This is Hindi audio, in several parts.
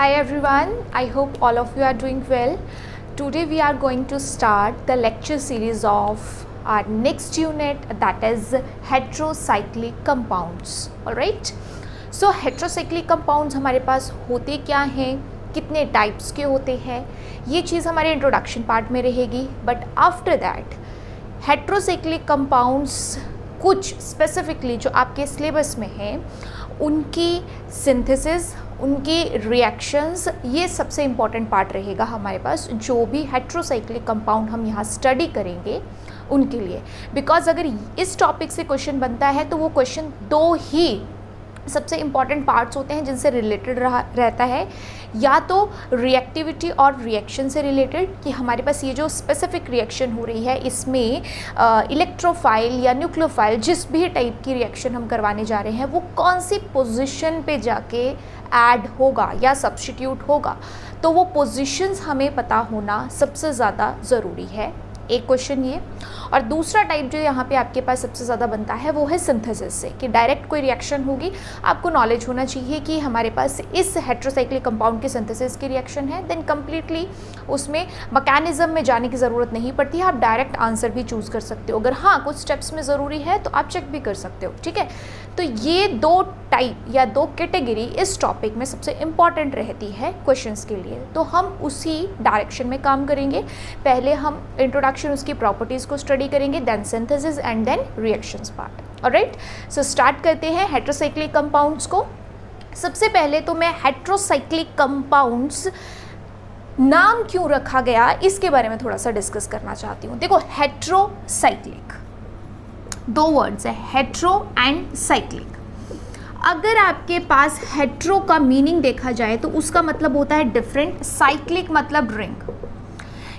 Hi everyone, I hope all of you are doing well. Today we are going to start the lecture series of our next unit, that is heterocyclic compounds. Alright, so heterocyclic compounds हमारे पास होते क्या हैं, कितने टाइप्स के होते हैं, ये चीज़ हमारे इंट्रोडक्शन पार्ट में रहेगी. But after that heterocyclic compounds कुछ स्पेसिफिकली जो आपके सिलेबस में हैं उनकी सिंथेसिस, उनकी रिएक्शंस, ये सबसे इम्पॉर्टेंट पार्ट रहेगा हमारे पास जो भी हेटेरोसाइक्लिक कंपाउंड हम यहाँ स्टडी करेंगे उनके लिए. बिकॉज अगर इस टॉपिक से क्वेश्चन बनता है तो वो क्वेश्चन दो ही सबसे इम्पॉर्टेंट पार्ट्स होते हैं जिनसे रिलेटेड रहता है, या तो रिएक्टिविटी और रिएक्शन से रिलेटेड कि हमारे पास ये जो स्पेसिफिक रिएक्शन हो रही है इसमें इलेक्ट्रोफाइल या न्यूक्लियोफाइल जिस भी टाइप की रिएक्शन हम करवाने जा रहे हैं वो कौन सी पोजीशन पे जाके ऐड होगा या सब्स्टिट्यूट होगा, तो वो पोजीशंस हमें पता होना सबसे ज़्यादा ज़रूरी है. एक क्वेश्चन ये. और दूसरा टाइप जो यहाँ पे आपके पास सबसे ज़्यादा बनता है वो है सिंथेसिस से, कि डायरेक्ट कोई रिएक्शन होगी, आपको नॉलेज होना चाहिए कि हमारे पास इस हेटेरोसाइक्लिक कंपाउंड के सिंथेसिस की रिएक्शन है, देन कम्प्लीटली उसमें मैकेनिज्म में जाने की ज़रूरत नहीं पड़ती है, आप डायरेक्ट आंसर भी चूज़ कर सकते हो. अगर हाँ कुछ स्टेप्स में ज़रूरी है तो आप चेक भी कर सकते हो. ठीक है, तो ये दो टाइप या दो कैटेगरी इस टॉपिक में सबसे इम्पॉर्टेंट रहती है क्वेश्चंस के लिए, तो हम उसी डायरेक्शन में काम करेंगे. पहले हम इंट्रोडक्शन, उसकी प्रॉपर्टीज़ को स्टडी करेंगे, then synthesis and then reactions part. Alright, so start करते हैं हेटेरोसाइक्लिक कंपाउंड्स को. सबसे पहले तो मैं हेटेरोसाइक्लिक कंपाउंड्स नाम क्यों रखा गया इसके बारे में थोड़ा सा डिस्कस करना चाहती हूँ. देखो, हेटेरोसाइक्लिक दो वर्ड्स है, हेटेरो एंड साइक्लिक. अगर आपके पास हेटेरो का मीनिंग देखा जाए तो उसका मतलब होता है डिफरेंट, साइक्लिक मतलब रिंग,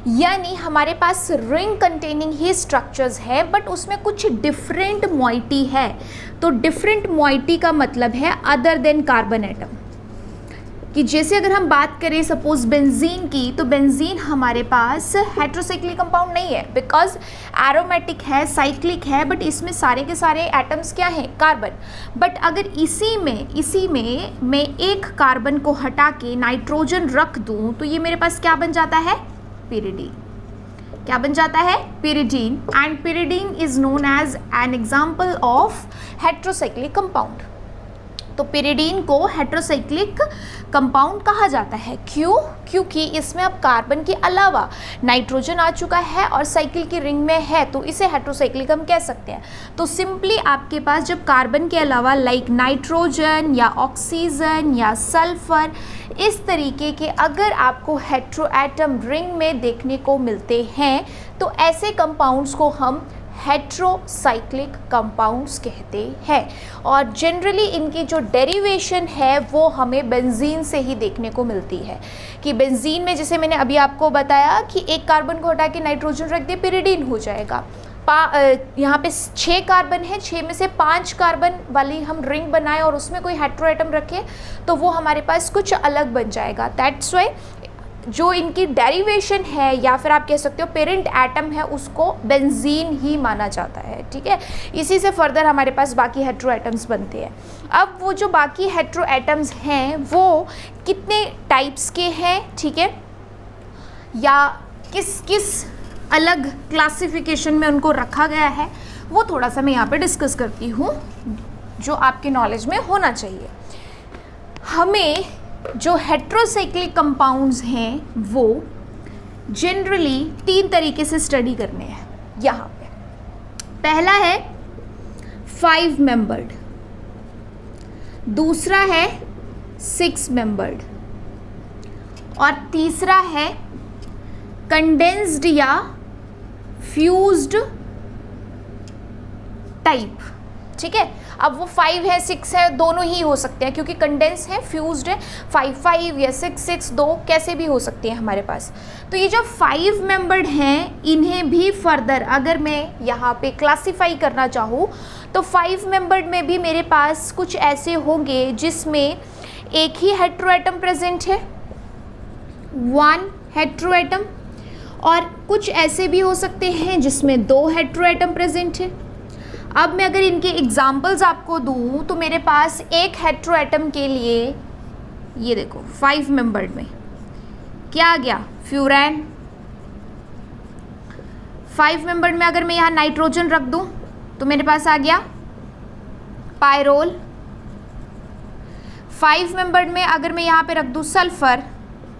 यानी हमारे पास रिंग कंटेनिंग ही स्ट्रक्चर्स है बट उसमें कुछ डिफरेंट मॉइटी है. तो डिफरेंट मॉइटी का मतलब है अदर देन कार्बन एटम, कि जैसे अगर हम बात करें सपोज बेंजीन की, तो बेंजीन हमारे पास हेटेरोसाइक्लिक कंपाउंड नहीं है बिकॉज एरोमेटिक है, साइक्लिक है, बट इसमें सारे के सारे एटम्स क्या हैं, कार्बन. बट अगर इसी में मैं एक कार्बन को हटा के नाइट्रोजन रख दूं तो ये मेरे पास क्या बन जाता है, पिरिडीन. क्या बन जाता है, pyridine. And pyridine is known as an example of heterocyclic compound. तो पिरिडीन को हेटेरोसाइक्लिक कंपाउंड कहा जाता है. क्यों? क्योंकि इसमें अब कार्बन के अलावा नाइट्रोजन आ चुका है और साइकिल की रिंग में है, तो इसे हेटेरोसाइक्लिक हम कह सकते हैं. तो सिंपली आपके पास जब कार्बन के अलावा लाइक नाइट्रोजन या ऑक्सीजन या सल्फर इस तरीके के अगर आपको हेटेरो एटम रिंग में देखने को मिलते हैं तो ऐसे कंपाउंड्स को हम हेटेरोसाइक्लिक कंपाउंड्स कहते हैं. और जनरली इनकी जो डेरिवेशन है वो हमें बेंजीन से ही देखने को मिलती है, कि बेंजीन में जैसे मैंने अभी आपको बताया कि एक कार्बन को हटा के नाइट्रोजन रख दे, पिरिडीन हो जाएगा. यहाँ पे 6 कार्बन है, 6 में से 5 कार्बन वाली हम रिंग बनाए और उसमें कोई हेटेरो एटम रखे तो वो हमारे पास कुछ अलग बन जाएगा. दैट्स वाई जो इनकी डेरिवेशन है या फिर आप कह सकते हो पेरेंट एटम है उसको बेंजीन ही माना जाता है. ठीक है, इसी से फर्दर हमारे पास बाकी हेटेरो एटम्स बनते हैं. अब वो जो बाकी हेटेरो एटम्स हैं वो कितने टाइप्स के हैं, ठीक है, या किस किस अलग क्लासिफिकेशन में उनको रखा गया है, वो थोड़ा सा मैं यहाँ पे डिस्कस करती हूँ जो आपके नॉलेज में होना चाहिए. हमें जो हेटेरोसाइक्लिक कंपाउंड्स हैं वो जनरली 3 तरीके से स्टडी करने हैं यहाँ पे. पहला है 5 मेंबर्ड, दूसरा है 6 मेंबर्ड और तीसरा है कंडेंस्ड या फ्यूज्ड टाइप. ठीक है, अब वो 5 है 6 है दोनों ही हो सकते हैं क्योंकि कंडेंस है, फ्यूज्ड है, 5 या 6 दो कैसे भी हो सकते हैं हमारे पास. तो ये जो 5 मेंबर्ड हैं इन्हें भी फर्दर अगर मैं यहाँ पे क्लासीफाई करना चाहूँ तो 5 मेंबर्ड में भी मेरे पास कुछ ऐसे होंगे जिसमें एक ही हेटेरो एटम प्रेजेंट है, 1 हेटेरो एटम, और कुछ ऐसे भी हो सकते हैं जिसमें 2 हेटेरो एटम प्रेजेंट है. अब मैं अगर इनके एग्जाम्पल्स आपको दूं तो मेरे पास एक हेटेरो एटम के लिए ये देखो 5 मेंबर्ड में क्या आ गया, फ्यूरैन। 5 मेंबर्ड में अगर मैं यहाँ नाइट्रोजन रख दूं तो मेरे पास आ गया पायरोल। 5 मेंबर्ड में अगर मैं यहाँ पे रख दूं सल्फर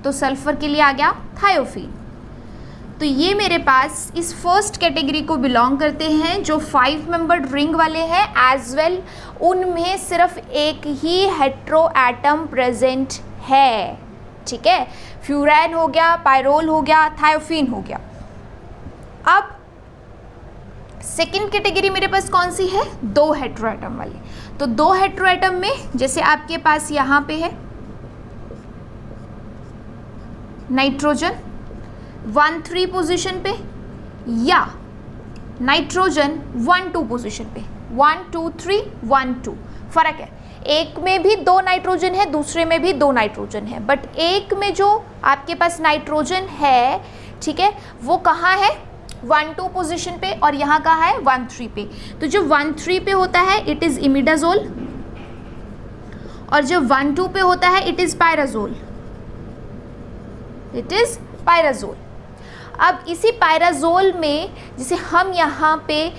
तो सल्फर के लिए आ गया थायोफीन। तो ये मेरे पास इस फर्स्ट कैटेगरी को बिलोंग करते हैं जो 5 मेंबर्ड रिंग वाले हैं, एज वेल उनमें सिर्फ एक ही हेट्रो एटम प्रेजेंट है। ठीक है, फ्यूरैन हो गया, पायरोल हो गया, थायोफीन हो गया। अब सेकेंड कैटेगरी मेरे पास कौन सी है, 2 हेट्रो एटम वाली। तो 2 हेट्रो एटम में जैसे आपके पास यहाँ पे है नाइट्रोजन 1-3 पोजीशन पे या नाइट्रोजन 1-2 पोजीशन पे, 1-2-3 1-2 फर्क है। एक में भी 2 नाइट्रोजन है, दूसरे में भी 2 नाइट्रोजन है, बट एक में जो आपके पास नाइट्रोजन है, ठीक है, वो कहाँ है 1-2 पोजीशन पे और यहाँ कहाँ है 1-3 पे। तो जो 1-3 पे होता है इट इज इमिडाजोल और जो 1-2 पे होता है it is pyrazole, it is pyrazole. अब इसी पायराजोल में जैसे हम यहाँ पे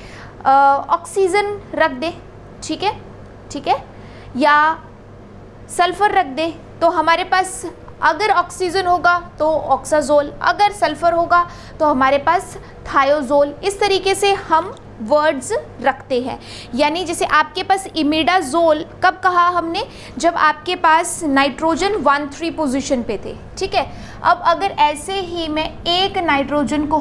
ऑक्सीजन रख दे, ठीक है, ठीक है, या सल्फर रख दे तो हमारे पास अगर ऑक्सीजन होगा तो ऑक्साजोल, अगर सल्फर होगा तो हमारे पास थायोजोल। इस तरीके से हम वर्ड्स रखते हैं। यानी जैसे आपके पास इमिडाजोल कब कहा हमने, जब आपके पास नाइट्रोजन 1-3 पोजीशन पे थे। ठीक है, अब अगर ऐसे ही मैं एक नाइट्रोजन को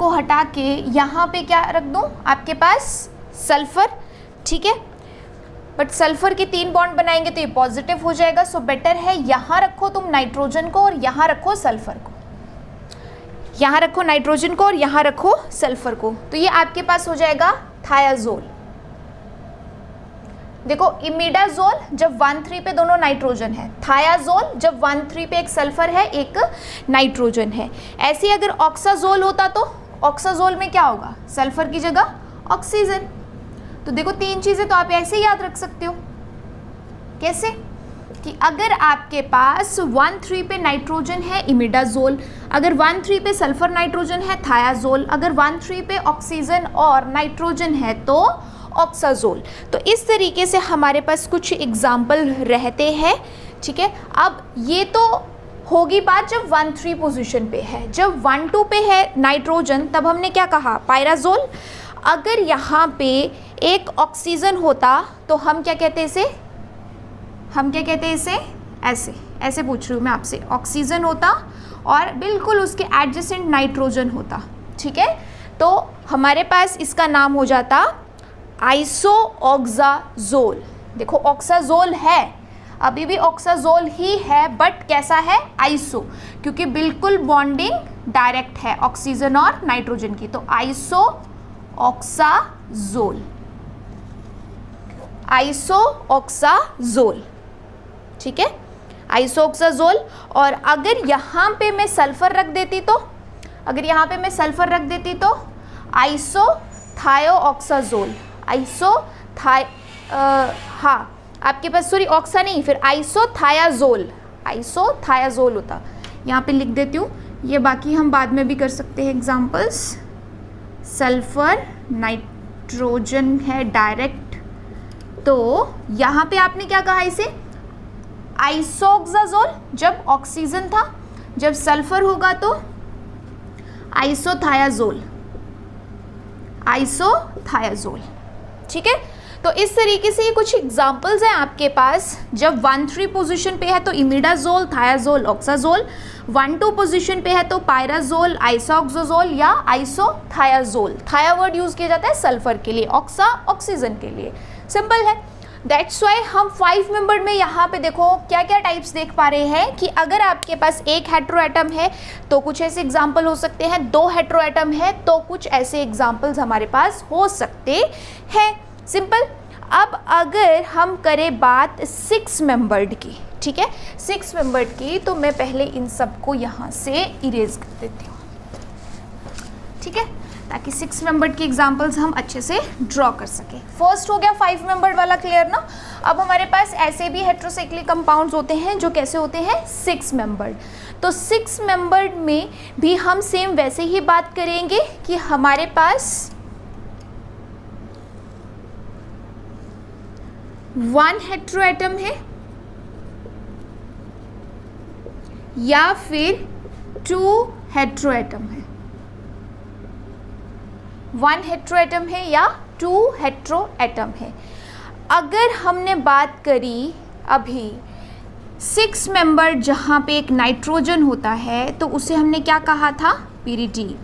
हटा के यहाँ पे क्या रख दूँ, आपके पास सल्फर। ठीक है, बट सल्फर के 3 बॉन्ड बनाएंगे तो ये पॉजिटिव हो जाएगा, सो बेटर है यहाँ रखो तुम नाइट्रोजन को और यहाँ रखो सल्फर को, यहाँ रखो नाइट्रोजन को और यहाँ रखो सल्फर को, तो ये आपके पास हो जाएगा थायाजोल। देखो इमिडाजोल जब 1-3 पे दोनों नाइट्रोजन है, थायाजोल जब 1-3 पे एक सल्फर है एक नाइट्रोजन है। ऐसे ही अगर ऑक्साजोल होता तो ऑक्साजोल में क्या होगा, सल्फर की जगह ऑक्सीजन। तो देखो 3 चीज़ें तो आप ऐसे याद रख सकते हो। कैसे कि अगर आपके पास 1-3 पे नाइट्रोजन है इमिडाजोल, अगर 1-3 पे सल्फर नाइट्रोजन है थायाजोल, अगर 1-3 पे ऑक्सीजन और नाइट्रोजन है तो ऑक्साजोल। तो इस तरीके से हमारे पास कुछ एग्जाम्पल रहते हैं। ठीक है, अब ये तो होगी बात जब 1-3 पोजीशन पे है। जब 1-2 पे है नाइट्रोजन तब हमने क्या कहा, पायराजोल। अगर यहाँ पे एक ऑक्सीजन होता तो हम क्या कहते हैं इसे, ऐसे पूछ रही हूँ मैं आपसे, ऑक्सीजन होता और बिल्कुल उसके एडजेसेंट नाइट्रोजन होता। ठीक है, तो हमारे पास इसका नाम हो जाता आइसोऑक्साजोल। देखो ऑक्साजोल है, अभी भी ऑक्साजोल ही है, बट कैसा है, आइसो, क्योंकि बिल्कुल बॉन्डिंग डायरेक्ट है ऑक्सीजन और नाइट्रोजन की। तो आइसोऑक्साजोल। ठीक है, आइसोऑक्साजोल। और अगर यहाँ पे मैं सल्फर रख देती तो, आइसोथायोऑक्साजोल, हाँ आपके पास सॉरी ऑक्सा नहीं, फिर आइसोथायाजोल होता। यहाँ पे लिख देती हूँ, ये बाकी हम बाद में भी कर सकते हैं एग्जाम्पल्स। सल्फर नाइट्रोजन है डायरेक्ट, तो यहाँ पे आपने क्या कहा इसे, आइसोऑक्साजोल जब ऑक्सीजन था, जब सल्फर होगा तो आइसोथायाजोल। ठीक है, तो इस तरीके से ये कुछ एग्जाम्पल्स हैं आपके पास। जब 1-3 पोजीशन पे है तो इमिडाजोल, थायाजोल, ऑक्साजोल, 1-2 पोजीशन पे है तो पायराजोल, आइसोऑक्साजोल या आइसोथायाजोल। थाया वर्ड यूज किया जाता है सल्फर के लिए, ऑक्सा ऑक्सीजन के लिए। सिंपल है, दैट्स वाई हम 5 मेंबर में यहाँ पे देखो क्या क्या टाइप्स देख पा रहे हैं कि अगर आपके पास एक हेट्रो एटम है तो कुछ ऐसे एग्जाम्पल हो सकते हैं, 2 हेट्रो एटम है तो कुछ ऐसे एग्जाम्पल्स हमारे पास हो सकते हैं। सिंपल। अब अगर हम करें बात 6 मेंबर्ड की, ठीक है, 6 मेंबर्ड की, तो मैं पहले इन सबको यहाँ से इरेज कर देती हूँ। ठीक है, ताकि 6 मेंबर्ड की एग्जांपल्स हम अच्छे से ड्रॉ कर सकें। फर्स्ट हो गया 5 मेंबर्ड वाला, क्लियर ना। अब हमारे पास ऐसे भी हेट्रोसाइक्लिक कंपाउंड्स होते हैं जो कैसे होते हैं 6 मेंबर्ड। तो 6 मेंबर्ड में भी हम सेम वैसे ही बात करेंगे कि हमारे पास 1 हेट्रोएटम है या फिर 2 हेट्रोएटम है। 1 हेट्रोएटम है या 2 हेट्रोएटम है। अगर हमने बात करी अभी 6 मेंबर जहाँ पे एक नाइट्रोजन होता है तो उसे हमने क्या कहा था, पिरिडी।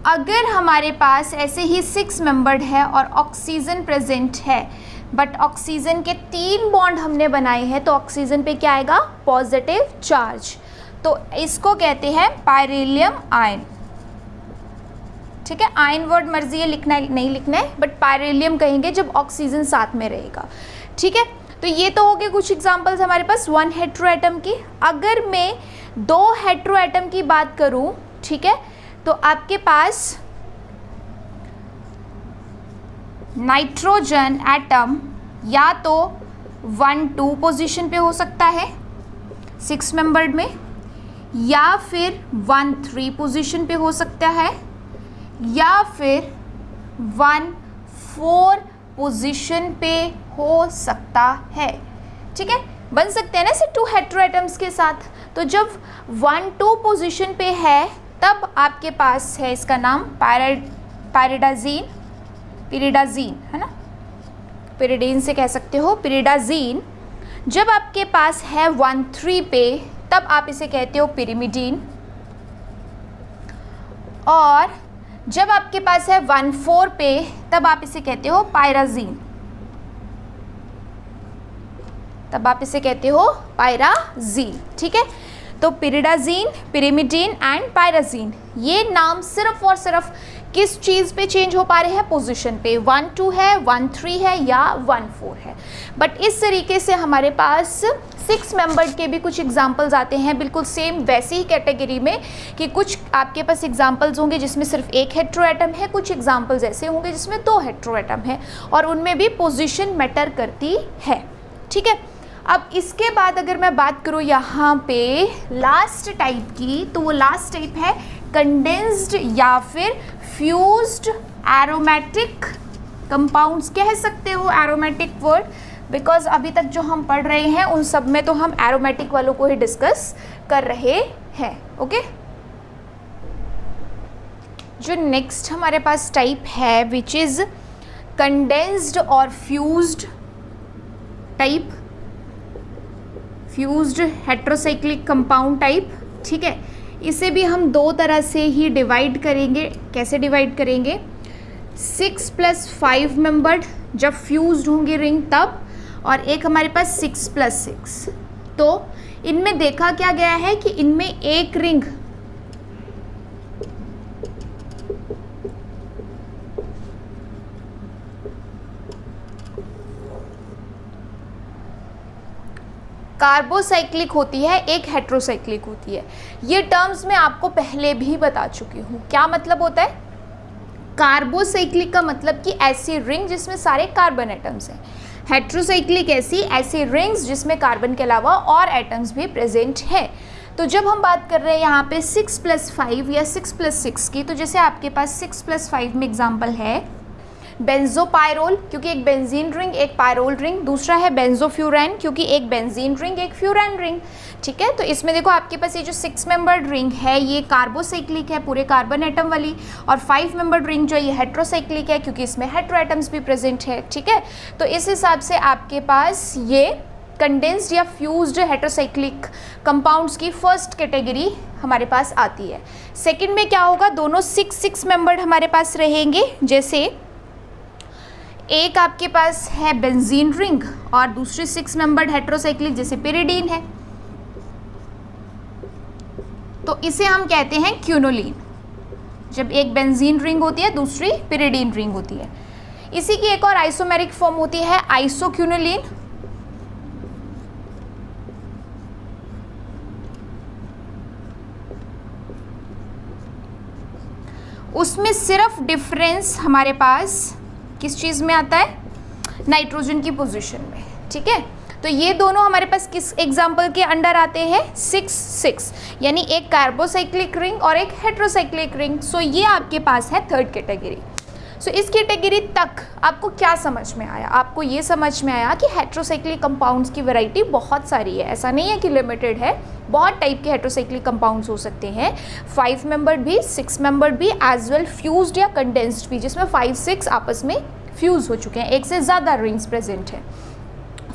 अगर हमारे पास ऐसे ही 6 मेंबर्ड है और ऑक्सीजन प्रेजेंट है बट ऑक्सीजन के 3 बॉन्ड हमने बनाए हैं तो ऑक्सीजन पे क्या आएगा, पॉजिटिव चार्ज, तो इसको कहते हैं पायरिलियम आयन। ठीक है, आयन वर्ड मर्जी है लिखना है नहीं लिखना है, बट पायरिलियम कहेंगे जब ऑक्सीजन साथ में रहेगा। ठीक है, तो ये तो हो गए कुछ एग्जांपल्स हमारे पास 1 हेट्रोएटम की। अगर मैं 2 हेट्रोएटम की बात करूं, ठीक है, तो आपके पास नाइट्रोजन एटम या तो 1-2 पोजीशन पे हो सकता है 6 मेंबर्ड में, या फिर 1-3 पोजीशन पे हो सकता है, या फिर 1-4 पोजीशन पे हो सकता है। ठीक है, बन सकते हैं ना ऐसे 2 हेट्रोएटम्स के साथ। तो जब 1-2 पोजीशन पे है तब आपके पास है इसका नाम पायरिडाजीन, पिरिडाजीन है ना, पिरिडीन से कह सकते हो पिरिडाजीन। जब आपके पास है 1-3 पे तब आप इसे कहते हो पिरिमिडीन, और जब आपके पास है 1-4 पे तब आप इसे कहते हो पायराजीन, तब आप इसे कहते हो पायराजीन। ठीक है, तो पिरिडाजीन, पिरिमिडीन एंड पायराजीन, ये नाम सिर्फ और सिर्फ किस चीज़ पे चेंज हो पा रहे हैं, पोजीशन पे। 1-2 है, 1-3 है या 1-4 है। बट इस तरीके से हमारे पास 6 मेंबर्ड के भी कुछ एग्जाम्पल्स आते हैं बिल्कुल सेम वैसी ही कैटेगरी में, कि कुछ आपके पास एग्जाम्पल्स होंगे जिसमें सिर्फ 1 हेट्रोएटम है, कुछ एग्जाम्पल्स ऐसे होंगे जिसमें 2 हेट्रोएटम है, और उनमें भी पोजीशन मैटर करती है। ठीक है, अब इसके बाद अगर मैं बात करूँ यहाँ पे लास्ट टाइप की, तो वो लास्ट टाइप है कंडेंस्ड या फिर फ्यूज्ड एरोमेटिक कंपाउंड्स। कह सकते हो एरोमेटिक वर्ड, बिकॉज अभी तक जो हम पढ़ रहे हैं उन सब में तो हम एरोमेटिक वालों को ही डिस्कस कर रहे हैं। ओके, जो नेक्स्ट हमारे पास टाइप है विच इज कंडेंस्ड और fused type, fused heterocyclic compound type. ठीक है, इसे भी हम 2 तरह से ही डिवाइड करेंगे। कैसे डिवाइड करेंगे, 6+5 मेंबर्ड जब फ्यूज्ड होंगे रिंग तब, और एक हमारे पास 6+6। तो इनमें देखा क्या गया है कि इनमें एक रिंग कार्बोसाइक्लिक होती है, एक हेट्रोसाइक्लिक होती है। ये टर्म्स मैं आपको पहले भी बता चुकी हूँ। क्या मतलब होता है कार्बोसाइक्लिक का, मतलब कि ऐसी रिंग जिसमें सारे कार्बन एटम्स हैं। हेट्रोसाइक्लिक ऐसी रिंग्स जिसमें कार्बन के अलावा और एटम्स भी प्रेजेंट हैं। तो जब हम बात कर रहे हैं यहाँ पे 6+5 या 6+6 की, तो जैसे आपके पास 6+5 में एग्जाम्पल है बेंजोपायरोल, क्योंकि एक बेंजीन रिंग एक पायरोल रिंग, दूसरा है बेंजोफ्यूरैन क्योंकि एक बेंजीन रिंग एक फ्यूरैन रिंग। ठीक है, तो इसमें देखो आपके पास ये जो 6 मेंबर्ड रिंग है ये कार्बोसाइक्लिक है, पूरे कार्बन एटम वाली, और 5 मेंबर्ड रिंग जो ये हेट्रोसाइक्लिक है क्योंकि इसमें हेट्रो एटम्स भी प्रेजेंट है। ठीक है, तो इस हिसाब से आपके पास ये कंडेंस्ड या फ्यूज्ड हेट्रोसाइक्लिक कंपाउंड्स की फर्स्ट कैटेगरी हमारे पास आती है। सेकंड में क्या होगा, दोनों 6 मेंबर्ड हमारे पास रहेंगे। जैसे एक आपके पास है बेंजीन रिंग और दूसरी 6 मेंबर्ड हेट्रोसाइक्लिक जैसे पिरिडीन है, तो इसे हम कहते हैं क्यूनोलीन। जब एक बेंजीन रिंग होती है दूसरी पिरिडीन रिंग होती है। इसी की एक और आइसोमेरिक फॉर्म होती है आइसोक्यूनोलीन। उसमें सिर्फ डिफरेंस हमारे पास किस चीज़ में आता है, नाइट्रोजन की पोजीशन में, ठीक है। तो ये दोनों हमारे पास किस एग्जाम्पल के अंडर आते हैं, 6 यानी एक कार्बोसाइक्लिक रिंग और एक हेट्रोसाइक्लिक रिंग। सो ये आपके पास है थर्ड कैटेगरी। सो इस कैटेगरी तक आपको क्या समझ में आया, आपको ये समझ में आया कि हेट्रोसाइक्लिक कंपाउंड्स की वैरायटी बहुत सारी है, ऐसा नहीं है कि लिमिटेड है, बहुत टाइप के हेट्रोसाइक्लिक कंपाउंड्स हो सकते हैं, 5 मेंबर्ड भी, 6 मेंबर्ड भी, एज वेल फ्यूज्ड या कंडेंस्ड भी, जिसमें 5-6 आपस में फ्यूज़ हो चुके हैं, एक से ज़्यादा रिंग्स प्रेजेंट हैं।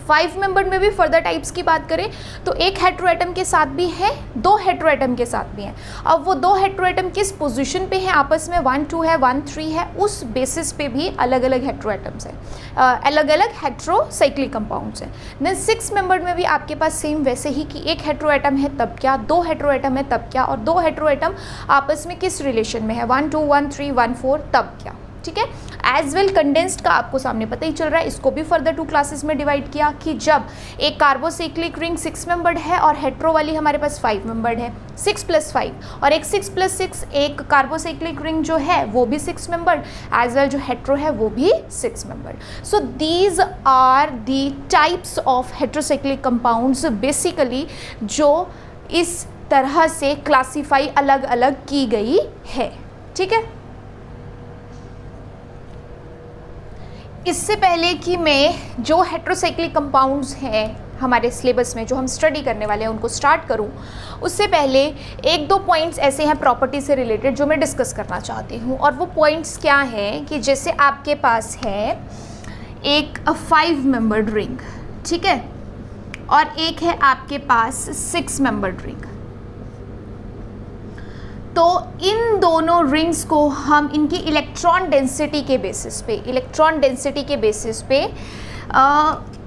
5 मेंबर्ड में भी फर्दर टाइप्स की बात करें तो एक हेट्रोएटम के साथ भी है, 2 हेट्रोएटम के साथ भी हैं। अब वो 2 हेट्रोएटम किस पोजीशन पे हैं आपस में, 1-2 है, 1-3 है, उस बेसिस पे भी अलग अलग हेट्रोएटम्स हैं, अलग अलग हेट्रोसाइक्लिक कंपाउंड्स हैं। देन 6 मेंबर्ड में भी आपके पास सेम वैसे ही कि एक हेट्रोएटम है तब क्या, 2 हेट्रोएटम है तब क्या, और 2 हेट्रोएटम आपस में किस रिलेशन में है, 1-2, 1-3, 1-4 तब क्या, ठीक है। एज वेल कंडेंस्ड का आपको सामने पता ही चल रहा है, इसको भी फर्दर 2 क्लासेस में डिवाइड किया कि जब एक कार्बोसाइक्लिक रिंग 6 मेंबर्ड है और हेट्रो वाली हमारे पास 5 मेंबर्ड है, 6 + 5, और एक 6 + 6 एक कार्बोसाइक्लिक रिंग जो है वो भी 6 मेंबर्ड, एज वेल जो हेट्रो है वो भी 6 membered. So these are the types of heterocyclic compounds basically जो इस तरह से क्लासीफाई अलग अलग की गई है, ठीक है। इससे पहले कि मैं जो हेट्रोसाइक्लिक कंपाउंड्स हैं हमारे सिलेबस में जो हम स्टडी करने वाले हैं उनको स्टार्ट करूं, उससे पहले 1-2 पॉइंट्स ऐसे हैं प्रॉपर्टी से रिलेटेड जो मैं डिस्कस करना चाहती हूं। और वो पॉइंट्स क्या हैं कि जैसे आपके पास है एक 5 मेंबर्ड रिंग, ठीक है, और एक है आपके पास 6 मेंबर्ड रिंग, तो इन दोनों रिंग्स को हम इनकी इलेक्ट्रॉन डेंसिटी के बेसिस पे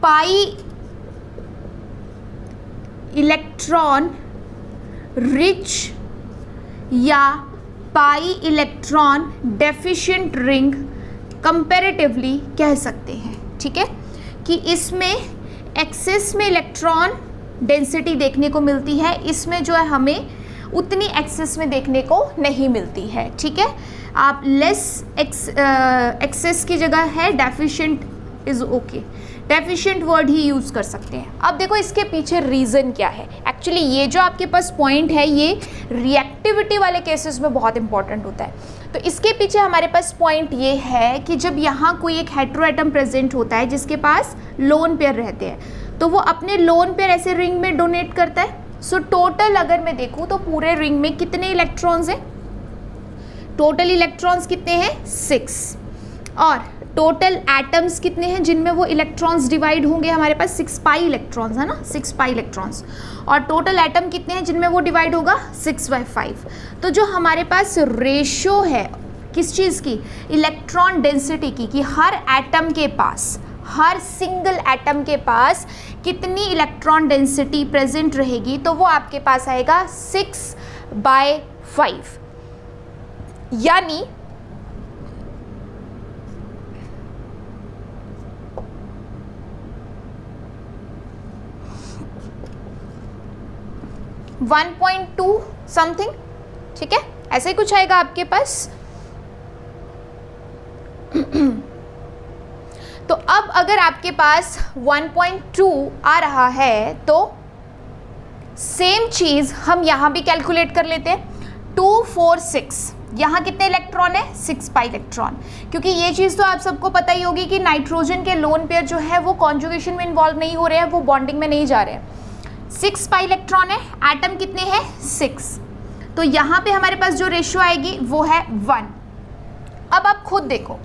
पाई इलेक्ट्रॉन रिच या pi electron deficient ring comparatively कह सकते हैं, ठीक है, कि इसमें एक्सेस में इलेक्ट्रॉन डेंसिटी देखने को मिलती है, इसमें जो है हमें उतनी एक्सेस में देखने को नहीं मिलती है, ठीक है। आप लेस एक्सेस की जगह है deficient is okay, deficient word he use कर सकते हैं। अब देखो इसके पीछे रीज़न क्या है। एक्चुअली ये जो आपके पास पॉइंट है ये रिएक्टिविटी वाले केसेस में बहुत इंपॉर्टेंट होता है। तो इसके पीछे हमारे पास पॉइंट ये है कि जब यहाँ कोई एक हेट्रोएटम प्रेजेंट होता है जिसके पास लोन पेयर रहते हैं, तो वो अपने लोन पेयर ऐसे रिंग में डोनेट करता है। सो टोटल अगर मैं देखूँ तो पूरे रिंग में कितने इलेक्ट्रॉन्स हैं, टोटल इलेक्ट्रॉन्स कितने हैं 6, और टोटल एटम्स कितने हैं जिनमें वो इलेक्ट्रॉन्स डिवाइड होंगे, हमारे पास 6 पाई इलेक्ट्रॉन्स है ना, 6 पाई इलेक्ट्रॉन्स, और टोटल एटम कितने हैं जिनमें वो डिवाइड होगा 6/5। तो जो हमारे पास रेशो है किस चीज़ की, इलेक्ट्रॉन डेंसिटी की, कि हर एटम के पास, हर सिंगल एटम के पास कितनी इलेक्ट्रॉन डेंसिटी प्रेजेंट रहेगी, तो वो आपके पास आएगा 6/5, यानी (1.2 समथिंग), ठीक है, ऐसे ही कुछ आएगा आपके पास। तो अब अगर आपके पास 1.2 आ रहा है तो सेम चीज़ हम यहाँ भी कैलकुलेट कर लेते हैं। 2, 4, 6, यहाँ कितने इलेक्ट्रॉन है 6 पाई इलेक्ट्रॉन, क्योंकि ये चीज़ तो आप सबको पता ही होगी कि नाइट्रोजन के लोन पेयर जो है वो कॉन्जुगेशन में इन्वॉल्व नहीं हो रहे हैं, वो बॉन्डिंग में नहीं जा रहे हैं। 6 पाई इलेक्ट्रॉन है, एटम कितने हैं 6, तो यहाँ पे हमारे पास जो रेशियो आएगी वो है 1। अब आप खुद देखो,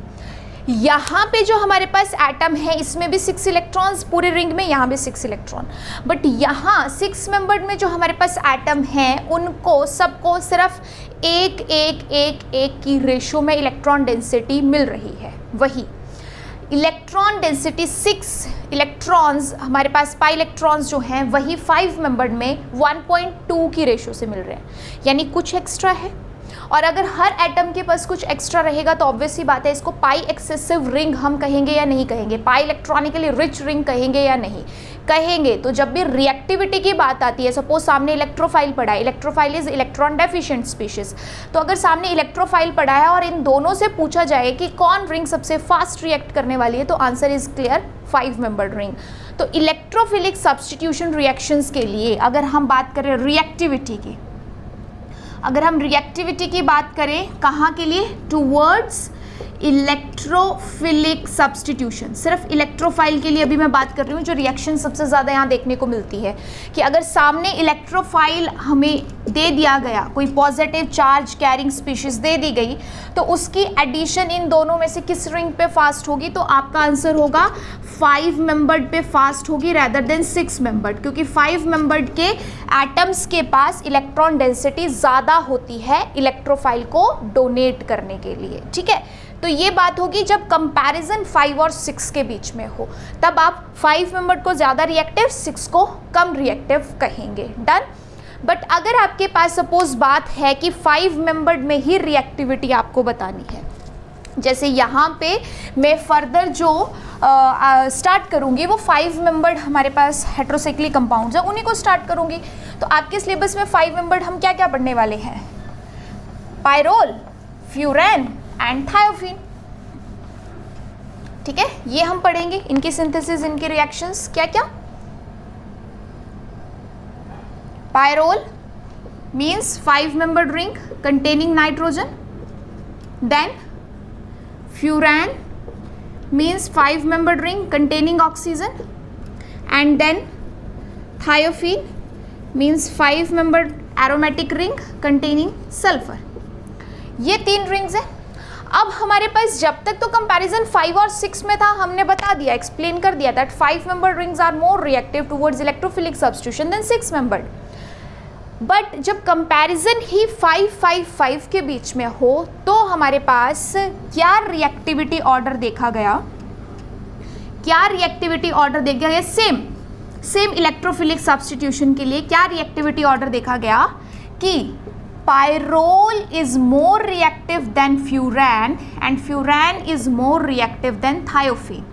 यहाँ पे जो हमारे पास एटम है इसमें भी 6 इलेक्ट्रॉन्स, पूरे रिंग में यहाँ भी 6 इलेक्ट्रॉन, बट यहाँ 6 मेंबर्ड में जो हमारे पास एटम हैं उनको सबको सिर्फ एक की रेशो में इलेक्ट्रॉन डेंसिटी मिल रही है। वही इलेक्ट्रॉन डेंसिटी 6 इलेक्ट्रॉन्स हमारे पास पाई इलेक्ट्रॉन्स जो हैं वही 5 मेंबर्ड में 1.2 की रेशो से मिल रहे हैं, यानी कुछ एक्स्ट्रा है। और अगर हर एटम के पास कुछ एक्स्ट्रा रहेगा तो ऑब्वियस ही बात है इसको पाई एक्सेसिव रिंग हम कहेंगे या नहीं कहेंगे, पाई इलेक्ट्रॉनिकली रिच रिंग कहेंगे या नहीं कहेंगे तो जब भी रिएक्टिविटी की बात आती है, सपोज सामने इलेक्ट्रोफाइल पड़ा है, electrophile is electron deficient species, तो अगर सामने इलेक्ट्रोफाइल पड़ा है और इन दोनों से पूछा जाए कि कौन रिंग सबसे फास्ट रिएक्ट करने वाली है, तो answer is clear, 5 membered ring. तो इलेक्ट्रोफिलिक सब्स्टिट्यूशन रिएक्शंस के लिए अगर हम बात करें रिएक्टिविटी की, अगर हम रिएक्टिविटी की बात करें कहाँ के लिए, टूवर्ड्स इलेक्ट्रोफिलिक सब्स्टिट्यूशन, सिर्फ इलेक्ट्रोफाइल के लिए अभी मैं बात कर रही हूँ, जो रिएक्शन सबसे ज़्यादा यहाँ देखने को मिलती है कि अगर सामने इलेक्ट्रोफाइल हमें दे दिया गया, कोई पॉजिटिव चार्ज कैरिंग स्पीशीज दे दी गई, तो उसकी एडिशन इन दोनों में से किस रिंग पे फास्ट होगी, तो आपका आंसर होगा 5 मेंबर्ड पे फास्ट होगी रैदर देन 6 मेंबर्ड, क्योंकि 5 मेंबर्ड के एटम्स के पास इलेक्ट्रॉन डेंसिटी ज़्यादा होती है इलेक्ट्रोफाइल को डोनेट करने के लिए। ठीक है, तो ये बात होगी जब कंपैरिजन 5 और 6 के बीच में हो, तब आप 5 मेंबर्ड को ज़्यादा रिएक्टिव, 6 को कम रिएक्टिव कहेंगे। डन। बट अगर आपके पास सपोज बात है कि 5 मेंबर्ड में ही रिएक्टिविटी आपको बतानी है, जैसे यहाँ पे मैं फर्दर जो स्टार्ट करूँगी वो 5 मेंबर्ड हमारे पास हेट्रोसाइक्लिक कंपाउंड्स है, उन्हीं को स्टार्ट करूँगी। तो आपके सिलेबस में 5 मेंबर्ड हम क्या क्या पढ़ने वाले हैं, पायरोल, फ्यूरेन एंड थायोफिन। ठीक है, ये हम पढ़ेंगे, इनकी सिंथेसिस, इनके रिएक्शंस क्या क्या। Pyrrole means 5 membered ring containing nitrogen, then furan means 5 membered ring containing oxygen, and then thiophene means 5 membered aromatic ring containing sulfur। ये 3 रिंग्स हैं। अब हमारे पास जब तक तो कंपैरिजन 5 और 6 में था, हमने बता दिया, एक्सप्लेन कर दिया that 5 membered rings are more reactive towards electrophilic substitution than 6 membered। But जब कंपैरिजन ही 5-5-5 के बीच में हो, तो हमारे पास क्या रिएक्टिविटी ऑर्डर देखा गया, क्या रिएक्टिविटी ऑर्डर देखा गया, सेम इलेक्ट्रोफिलिक सब्स्टिट्यूशन के लिए क्या रिएक्टिविटी ऑर्डर देखा गया कि pyrrole is more reactive than furan and furan is more reactive than thiophene.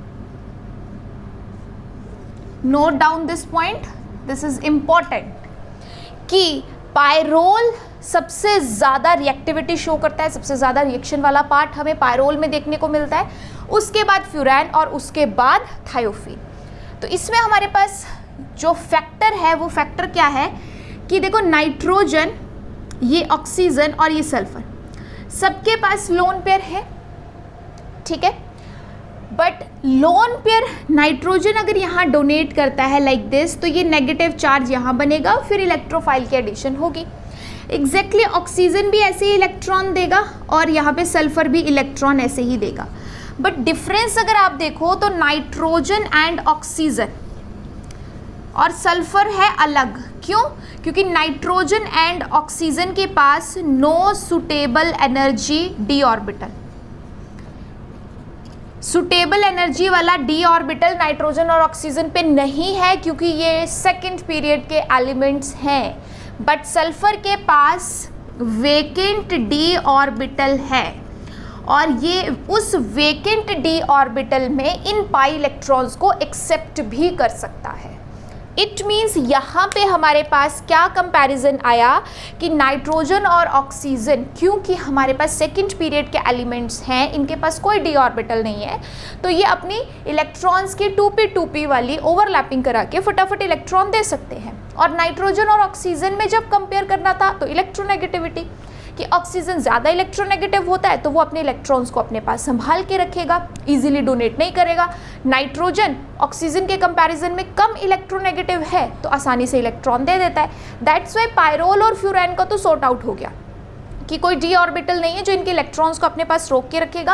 Note down this point, this is important कि पायरोल सबसे ज़्यादा रिएक्टिविटी शो करता है, सबसे ज़्यादा रिएक्शन वाला पार्ट हमें पायरोल में देखने को मिलता है, उसके बाद फ्यूरान और उसके बाद थायोफिन। तो इसमें हमारे पास जो फैक्टर है वो फैक्टर क्या है कि देखो, नाइट्रोजन, ये ऑक्सीजन और ये सल्फर, सबके पास लोन पेयर है। ठीक है, बट लोन पेयर नाइट्रोजन अगर यहाँ डोनेट करता है लाइक दिस, तो ये नेगेटिव चार्ज यहाँ बनेगा, फिर इलेक्ट्रोफाइल की एडिशन होगी। एग्जैक्टली ऑक्सीजन भी ऐसे ही इलेक्ट्रॉन देगा और यहाँ पे सल्फर भी इलेक्ट्रॉन ऐसे ही देगा। बट डिफरेंस अगर आप देखो तो नाइट्रोजन एंड ऑक्सीजन और सल्फर है अलग। क्यों? क्योंकि नाइट्रोजन एंड ऑक्सीजन के पास no suitable energy D orbital, suitable energy वाला डी ऑर्बिटल नाइट्रोजन और ऑक्सीजन पे नहीं है, क्योंकि ये सेकंड पीरियड के एलिमेंट्स हैं। बट सल्फर के पास वेकेंट डी ऑर्बिटल है और ये उस वेकेंट डी ऑर्बिटल में इन पाई इलेक्ट्रॉन्स को एक्सेप्ट भी कर सकता है। इट मीन्स यहाँ पे हमारे पास क्या कंपैरिजन आया कि नाइट्रोजन और ऑक्सीजन, क्योंकि हमारे पास सेकंड पीरियड के एलिमेंट्स हैं, इनके पास कोई डी ऑर्बिटल नहीं है, तो ये अपनी इलेक्ट्रॉन्स की 2p वाली ओवरलैपिंग करा के फटाफट इलेक्ट्रॉन दे सकते हैं। और नाइट्रोजन और ऑक्सीजन में जब कंपेयर करना था तो इलेक्ट्रोनेगेटिविटी, कि ऑक्सीजन ज़्यादा इलेक्ट्रोनेगेटिव होता है तो वो अपने इलेक्ट्रॉन्स को अपने पास संभाल के रखेगा, इजीली डोनेट नहीं करेगा। नाइट्रोजन ऑक्सीजन के कंपैरिजन में कम इलेक्ट्रोनेगेटिव है तो आसानी से इलेक्ट्रॉन दे देता है। दैट्स वाई पायरोल और फ्यूरान का तो सॉर्ट आउट हो गया कि कोई डी ऑर्बिटल नहीं है जो इनके इलेक्ट्रॉन्स को अपने पास रोक के रखेगा।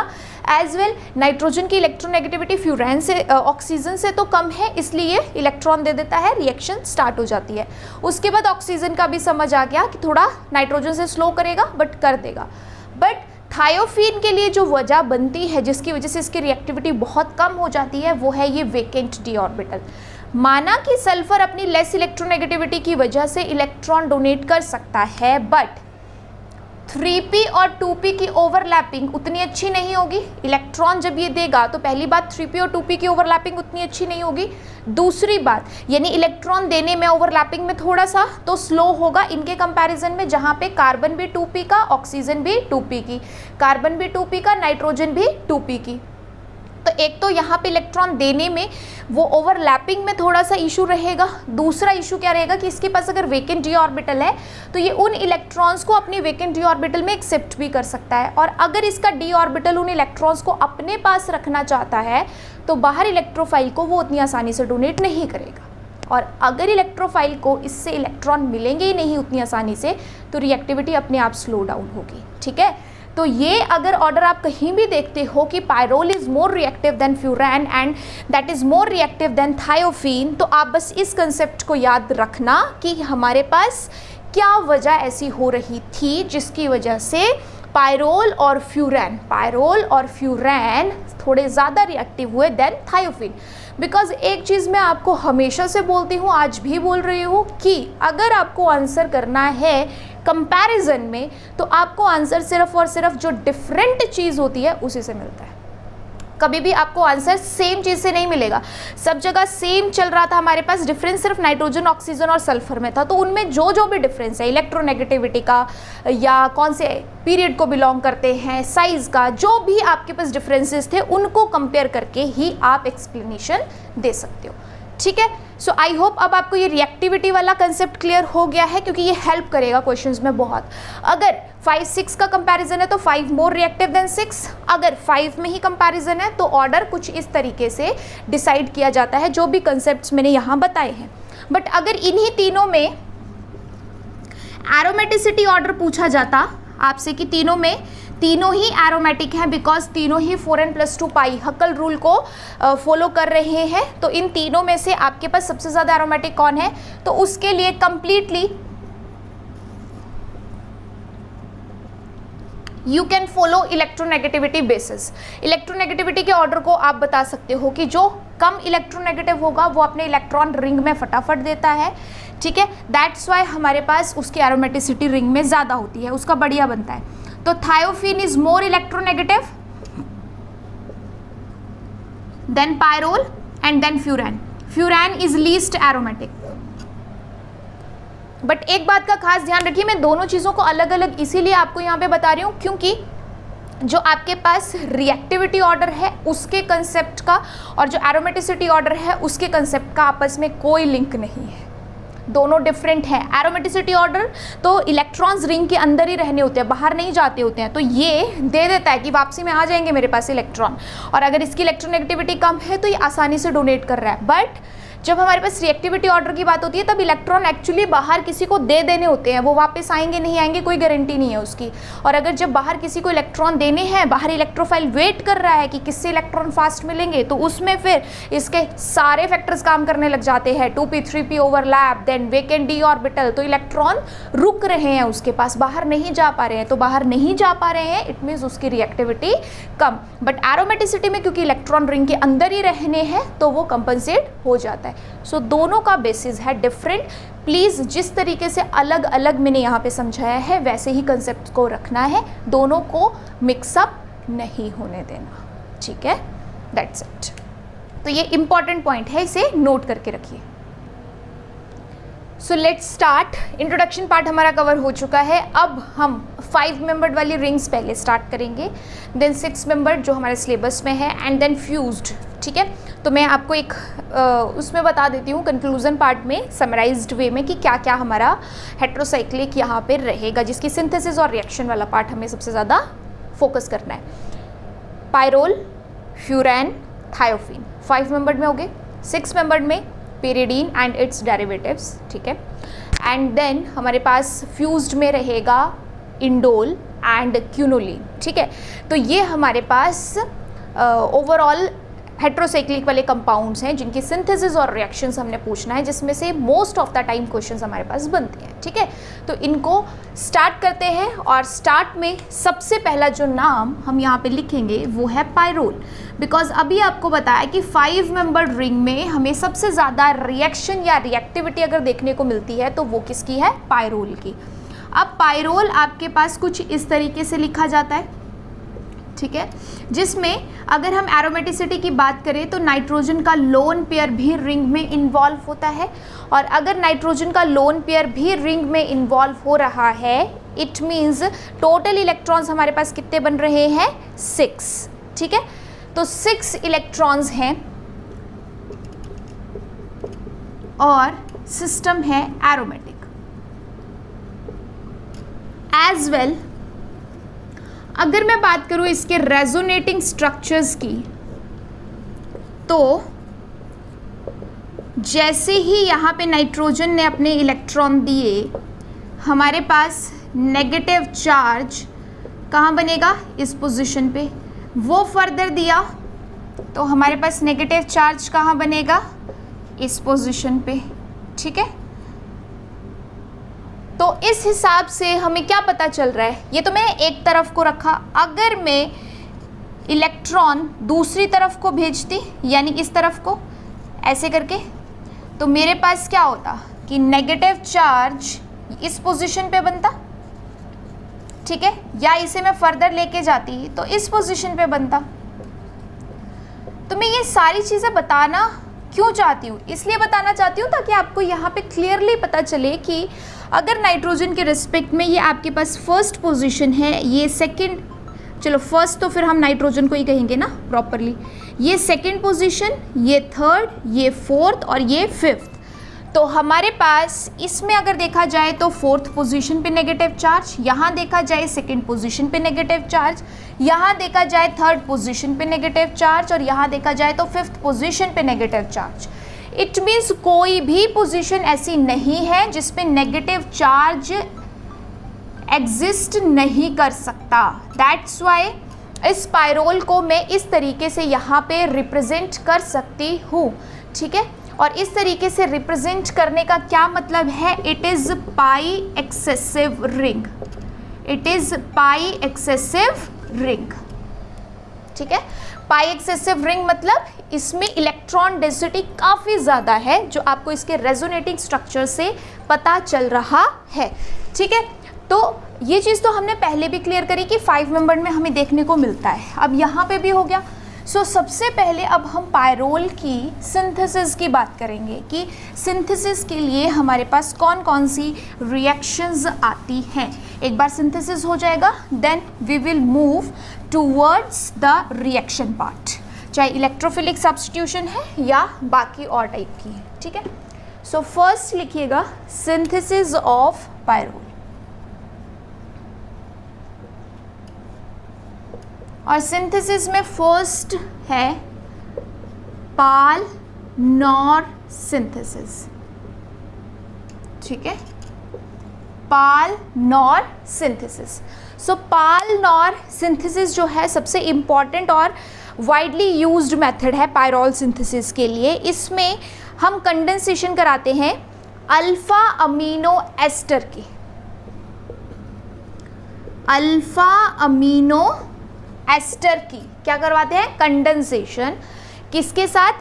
एज वेल नाइट्रोजन की इलेक्ट्रोनेगेटिविटी फ्यूरान से, ऑक्सीजन से तो कम है, इसलिए इलेक्ट्रॉन दे देता है, रिएक्शन स्टार्ट हो जाती है। उसके बाद ऑक्सीजन का भी समझ आ गया कि थोड़ा नाइट्रोजन से स्लो करेगा बट कर देगा। बट थायोफिन के लिए जो वजह बनती है जिसकी वजह से इसकी रिएक्टिविटी बहुत कम हो जाती है वो है ये वेकेंट डी ऑर्बिटल। माना कि सल्फर अपनी लेस इलेक्ट्रोनेगेटिविटी की वजह से इलेक्ट्रॉन डोनेट कर सकता है, बट 3p और 2p की ओवरलैपिंग उतनी अच्छी नहीं होगी। इलेक्ट्रॉन जब ये देगा तो पहली बात 3p और 2p की ओवरलैपिंग उतनी अच्छी नहीं होगी। दूसरी बात यानी इलेक्ट्रॉन देने में ओवरलैपिंग में थोड़ा सा तो स्लो होगा इनके कंपैरिजन में, जहाँ पे कार्बन भी 2p का, ऑक्सीजन भी 2p की, कार्बन भी 2p का, नाइट्रोजन भी 2p की। तो एक तो यहाँ पे इलेक्ट्रॉन देने में वो ओवरलैपिंग में थोड़ा सा इशू रहेगा। दूसरा इशू क्या रहेगा कि इसके पास अगर वेकेंट डी ऑर्बिटल है तो ये उन इलेक्ट्रॉन्स को अपनी वेकेंट डी ऑर्बिटल में एक्सेप्ट भी कर सकता है, और अगर इसका डी ऑर्बिटल उन इलेक्ट्रॉन्स को अपने पास रखना चाहता है तो बाहर इलेक्ट्रोफाइल को वो उतनी आसानी से डोनेट नहीं करेगा। और अगर इलेक्ट्रोफाइल को इससे इलेक्ट्रॉन मिलेंगे ही नहीं उतनी आसानी से तो रिएक्टिविटी अपने आप स्लो डाउन होगी। ठीक है, तो ये अगर ऑर्डर आप कहीं भी देखते हो कि pyrrole is more reactive than फ्यूरैन and that is more reactive than thiophene, तो आप बस इस कंसेप्ट को याद रखना कि हमारे पास क्या वजह ऐसी हो रही थी जिसकी वजह से पायरोल और फ्यूरैन थोड़े ज़्यादा रिएक्टिव हुए देन थायोफीन। बिकॉज एक चीज़ मैं आपको हमेशा से बोलती हूँ, आज भी बोल रही हूँ कि अगर आपको आंसर करना है कंपैरिजन में तो आपको आंसर सिर्फ और सिर्फ जो डिफरेंट चीज़ होती है उसी से मिलता है। कभी भी आपको आंसर सेम चीज़ से नहीं मिलेगा। सब जगह सेम चल रहा था हमारे पास, डिफरेंस सिर्फ नाइट्रोजन, ऑक्सीजन और सल्फर में था। तो उनमें जो जो भी डिफरेंस है इलेक्ट्रोनेगेटिविटी का या कौन से पीरियड को बिलोंग करते हैं, साइज़ का, जो भी आपके पास डिफरेंसेस थे उनको कंपेयर करके ही आप एक्सप्लेनेशन दे सकते हो। ठीक है, सो आई होप अब आपको ये रिएक्टिविटी वाला कंसेप्ट क्लियर हो गया है, क्योंकि ये हेल्प करेगा क्वेश्चंस में बहुत। अगर 5-6 का कंपैरिजन है तो 5 मोर रिएक्टिव देन 6, अगर 5 में ही कंपैरिजन है तो ऑर्डर कुछ इस तरीके से डिसाइड किया जाता है जो भी कंसेप्ट्स मैंने यहाँ बताए हैं। बट अगर इन्हीं तीनों में एरोमेटिसिटी ऑर्डर पूछा जाता आपसे कि तीनों ही एरोमेटिक हैं बिकॉज तीनों ही 4n+2 पाई हकल रूल को फॉलो कर रहे हैं, तो इन तीनों में से आपके पास सबसे ज़्यादा एरोमेटिक कौन है, तो उसके लिए completely you can follow electronegativity basis. Electronegativity के ऑर्डर को आप बता सकते हो कि जो कम इलेक्ट्रोनेगेटिव होगा वो अपने इलेक्ट्रॉन रिंग में फटाफट देता है। ठीक है, दैट्स वाई हमारे पास उसकी एरोमेटिसिटी रिंग में ज़्यादा होती है, उसका बढ़िया बनता है। तो thiophene is more electronegative than pyrrole and then furan is least aromatic. But एक बात का खास ध्यान रखिए, मैं दोनों चीज़ों को अलग अलग इसीलिए आपको यहाँ पे बता रही हूँ क्योंकि जो आपके पास रिएक्टिविटी ऑर्डर है उसके कंसेप्ट का और जो एरोमेटिसिटी ऑर्डर है उसके कंसेप्ट का आपस में कोई लिंक नहीं है, दोनों डिफरेंट है। एरोमेटिसिटी ऑर्डर तो इलेक्ट्रॉन्स रिंग के अंदर ही रहने होते हैं, बाहर नहीं जाते होते हैं, तो ये दे देता है कि वापसी में आ जाएंगे मेरे पास इलेक्ट्रॉन, और अगर इसकी इलेक्ट्रोनेगेटिविटी कम है तो ये आसानी से डोनेट कर रहा है। बट जब हमारे पास रिएक्टिविटी ऑर्डर की बात होती है तब इलेक्ट्रॉन एक्चुअली बाहर किसी को दे देने होते हैं, वो वापस आएंगे नहीं आएंगे कोई गारंटी नहीं है उसकी। और अगर जब बाहर किसी को इलेक्ट्रॉन देने हैं, बाहर इलेक्ट्रोफाइल वेट कर रहा है कि किससे इलेक्ट्रॉन फास्ट मिलेंगे, तो उसमें फिर इसके सारे फैक्टर्स काम करने लग जाते हैं, 2p 3p overlap, then vacant d orbital, तो इलेक्ट्रॉन रुक रहे हैं उसके पास, बाहर नहीं जा पा रहे हैं। तो बाहर नहीं जा पा रहे हैं इट मीन्स उसकी रिएक्टिविटी कम। बट एरोमेटिसिटी में क्योंकि इलेक्ट्रॉन रिंग के अंदर ही रहने हैं तो वो कंपनसेट हो जाता है। सो दोनों का बेसिस है डिफरेंट। प्लीज़ जिस तरीके से अलग अलग मैंने यहाँ पे समझाया है वैसे ही कंसेप्ट को रखना है, दोनों को मिक्सअप नहीं होने देना। ठीक है, दैट्स इट। तो ये इंपॉर्टेंट पॉइंट है, इसे नोट करके रखिए। So let's start. Introduction part हमारा कवर हो चुका है। अब हम 5 मेंबर्ड वाली रिंग्स पहले स्टार्ट करेंगे, देन 6 मेंबर्ड जो हमारे सिलेबस में है, एंड देन फ्यूज्ड। ठीक है, तो मैं आपको एक उसमें बता देती हूँ कंक्लूजन पार्ट में समराइज्ड वे में कि क्या क्या हमारा हेट्रोसाइक्लिक यहाँ पे रहेगा, जिसकी सिंथेसिस और रिएक्शन वाला पार्ट हमें सबसे ज़्यादा फोकस करना है। पायरोल, फ्यूरैन, थायोफीन 5 मेंबर्ड में हो गए। 6 मेंबर्ड में पेरिडीन एंड इट्स डेरिवेटिव्स। ठीक है, एंड देन हमारे पास फ्यूज्ड में रहेगा इंडोल एंड क्यूनोलिन। ठीक है, तो ये हमारे पास ओवरऑल हेट्रोसाइक्लिक वाले कंपाउंड्स हैं जिनकी सिंथेसिस और रिएक्शंस हमने पूछना है, जिसमें से most of the time questions हमारे पास बनते हैं। ठीक है, तो इनको स्टार्ट करते हैं, और स्टार्ट में सबसे पहला जो नाम हम यहाँ पे लिखेंगे वो है पायरोल। बिकॉज अभी आपको बताया कि 5 मेंबर्ड रिंग में हमें सबसे ज़्यादा रिएक्शन या रिएक्टिविटी अगर देखने को मिलती है तो वो किसकी है, पायरोल की। अब पायरोल आपके पास कुछ इस तरीके से लिखा जाता है, ठीक है, जिसमें अगर हम एरोमेटिसिटी की बात करें तो नाइट्रोजन का लोन पेयर भी रिंग में इन्वॉल्व होता है, और अगर नाइट्रोजन का लोन पेयर भी रिंग में इन्वॉल्व हो रहा है, इट मीन्स टोटल इलेक्ट्रॉन्स हमारे पास कितने बन रहे हैं, 6, ठीक है। तो 6 इलेक्ट्रॉन्स हैं और सिस्टम है एरोमेटिक। एज वेल अगर मैं बात करूं इसके रेजोनेटिंग स्ट्रक्चर्स की, तो जैसे ही यहाँ पे नाइट्रोजन ने अपने इलेक्ट्रॉन दिए, हमारे पास नेगेटिव चार्ज कहाँ बनेगा, इस पोजीशन पे। वो फर्दर दिया तो हमारे पास नेगेटिव चार्ज कहाँ बनेगा, इस पोजीशन पे, ठीक है। तो इस हिसाब से हमें क्या पता चल रहा है, ये तो मैंने एक तरफ को रखा, अगर मैं इलेक्ट्रॉन दूसरी तरफ को भेजती, यानी इस तरफ को ऐसे करके, तो मेरे पास क्या होता कि नेगेटिव चार्ज इस पोजीशन पे बनता, ठीक है, या इसे मैं फर्दर लेके जाती तो इस पोजीशन पे बनता। तो मैं ये सारी चीज़ें बताना क्यों चाहती हूँ, इसलिए बताना चाहती हूँ ताकि आपको यहाँ पे क्लियरली पता चले कि अगर नाइट्रोजन के रिस्पेक्ट में ये आपके पास फर्स्ट पोजीशन है, ये सेकंड, चलो फर्स्ट तो फिर हम नाइट्रोजन को ही कहेंगे ना प्रॉपरली, ये सेकंड पोजीशन, ये थर्ड, ये फोर्थ और ये फिफ्थ। तो हमारे पास इसमें अगर देखा जाए तो फोर्थ पोजीशन पे नेगेटिव चार्ज, यहाँ देखा जाए सेकंड पोजीशन पे नेगेटिव चार्ज, यहाँ देखा जाए थर्ड पोजीशन पे नेगेटिव चार्ज, और यहाँ देखा जाए तो फिफ्थ पोजीशन पे नेगेटिव चार्ज। इट मीन्स कोई भी पोजीशन ऐसी नहीं है जिसपे नेगेटिव चार्ज एग्जिस्ट नहीं कर सकता। दैट्स वाई इस पायरोल को मैं इस तरीके से यहाँ पे रिप्रेजेंट कर सकती हूँ, ठीक है। और इस तरीके से रिप्रेजेंट करने का क्या मतलब है, it is pi excessive ring, it is pi excessive ring, ठीक है। पाई एक्सेसिव रिंग मतलब इसमें इलेक्ट्रॉन डेंसिटी काफ़ी ज़्यादा है, जो आपको इसके रेजोनेटिंग स्ट्रक्चर से पता चल रहा है, ठीक है। तो ये चीज़ तो हमने पहले भी क्लियर करी कि 5 मेंबर में हमें देखने को मिलता है, अब यहाँ पे भी हो गया। सो सबसे पहले अब हम पायरोल की सिंथेसिस की बात करेंगे कि सिंथेसिस के लिए हमारे पास कौन कौन सी रिएक्शंस आती हैं। एक बार सिंथेसिस हो जाएगा, then we will move towards the reaction part, चाहे इलेक्ट्रोफिलिक सब्स्टिट्यूशन है या बाकी और टाइप की है, ठीक है। सो फर्स्ट लिखिएगा सिंथेसिस ऑफ पायरोल, और सिंथेसिस में फर्स्ट है पाल-नॉर सिंथेसिस, ठीक है, पाल-नॉर सिंथेसिस। सो पाल-नॉर सिंथेसिस जो है सबसे इम्पॉर्टेंट और वाइडली यूज्ड मेथड है पायरोल सिंथेसिस के लिए। इसमें हम कंडेंसेशन कराते हैं अल्फा अमीनो एस्टर की, अल्फा अमीनो एस्टर की क्या करवाते हैं, कंडेंसेशन, किसके साथ,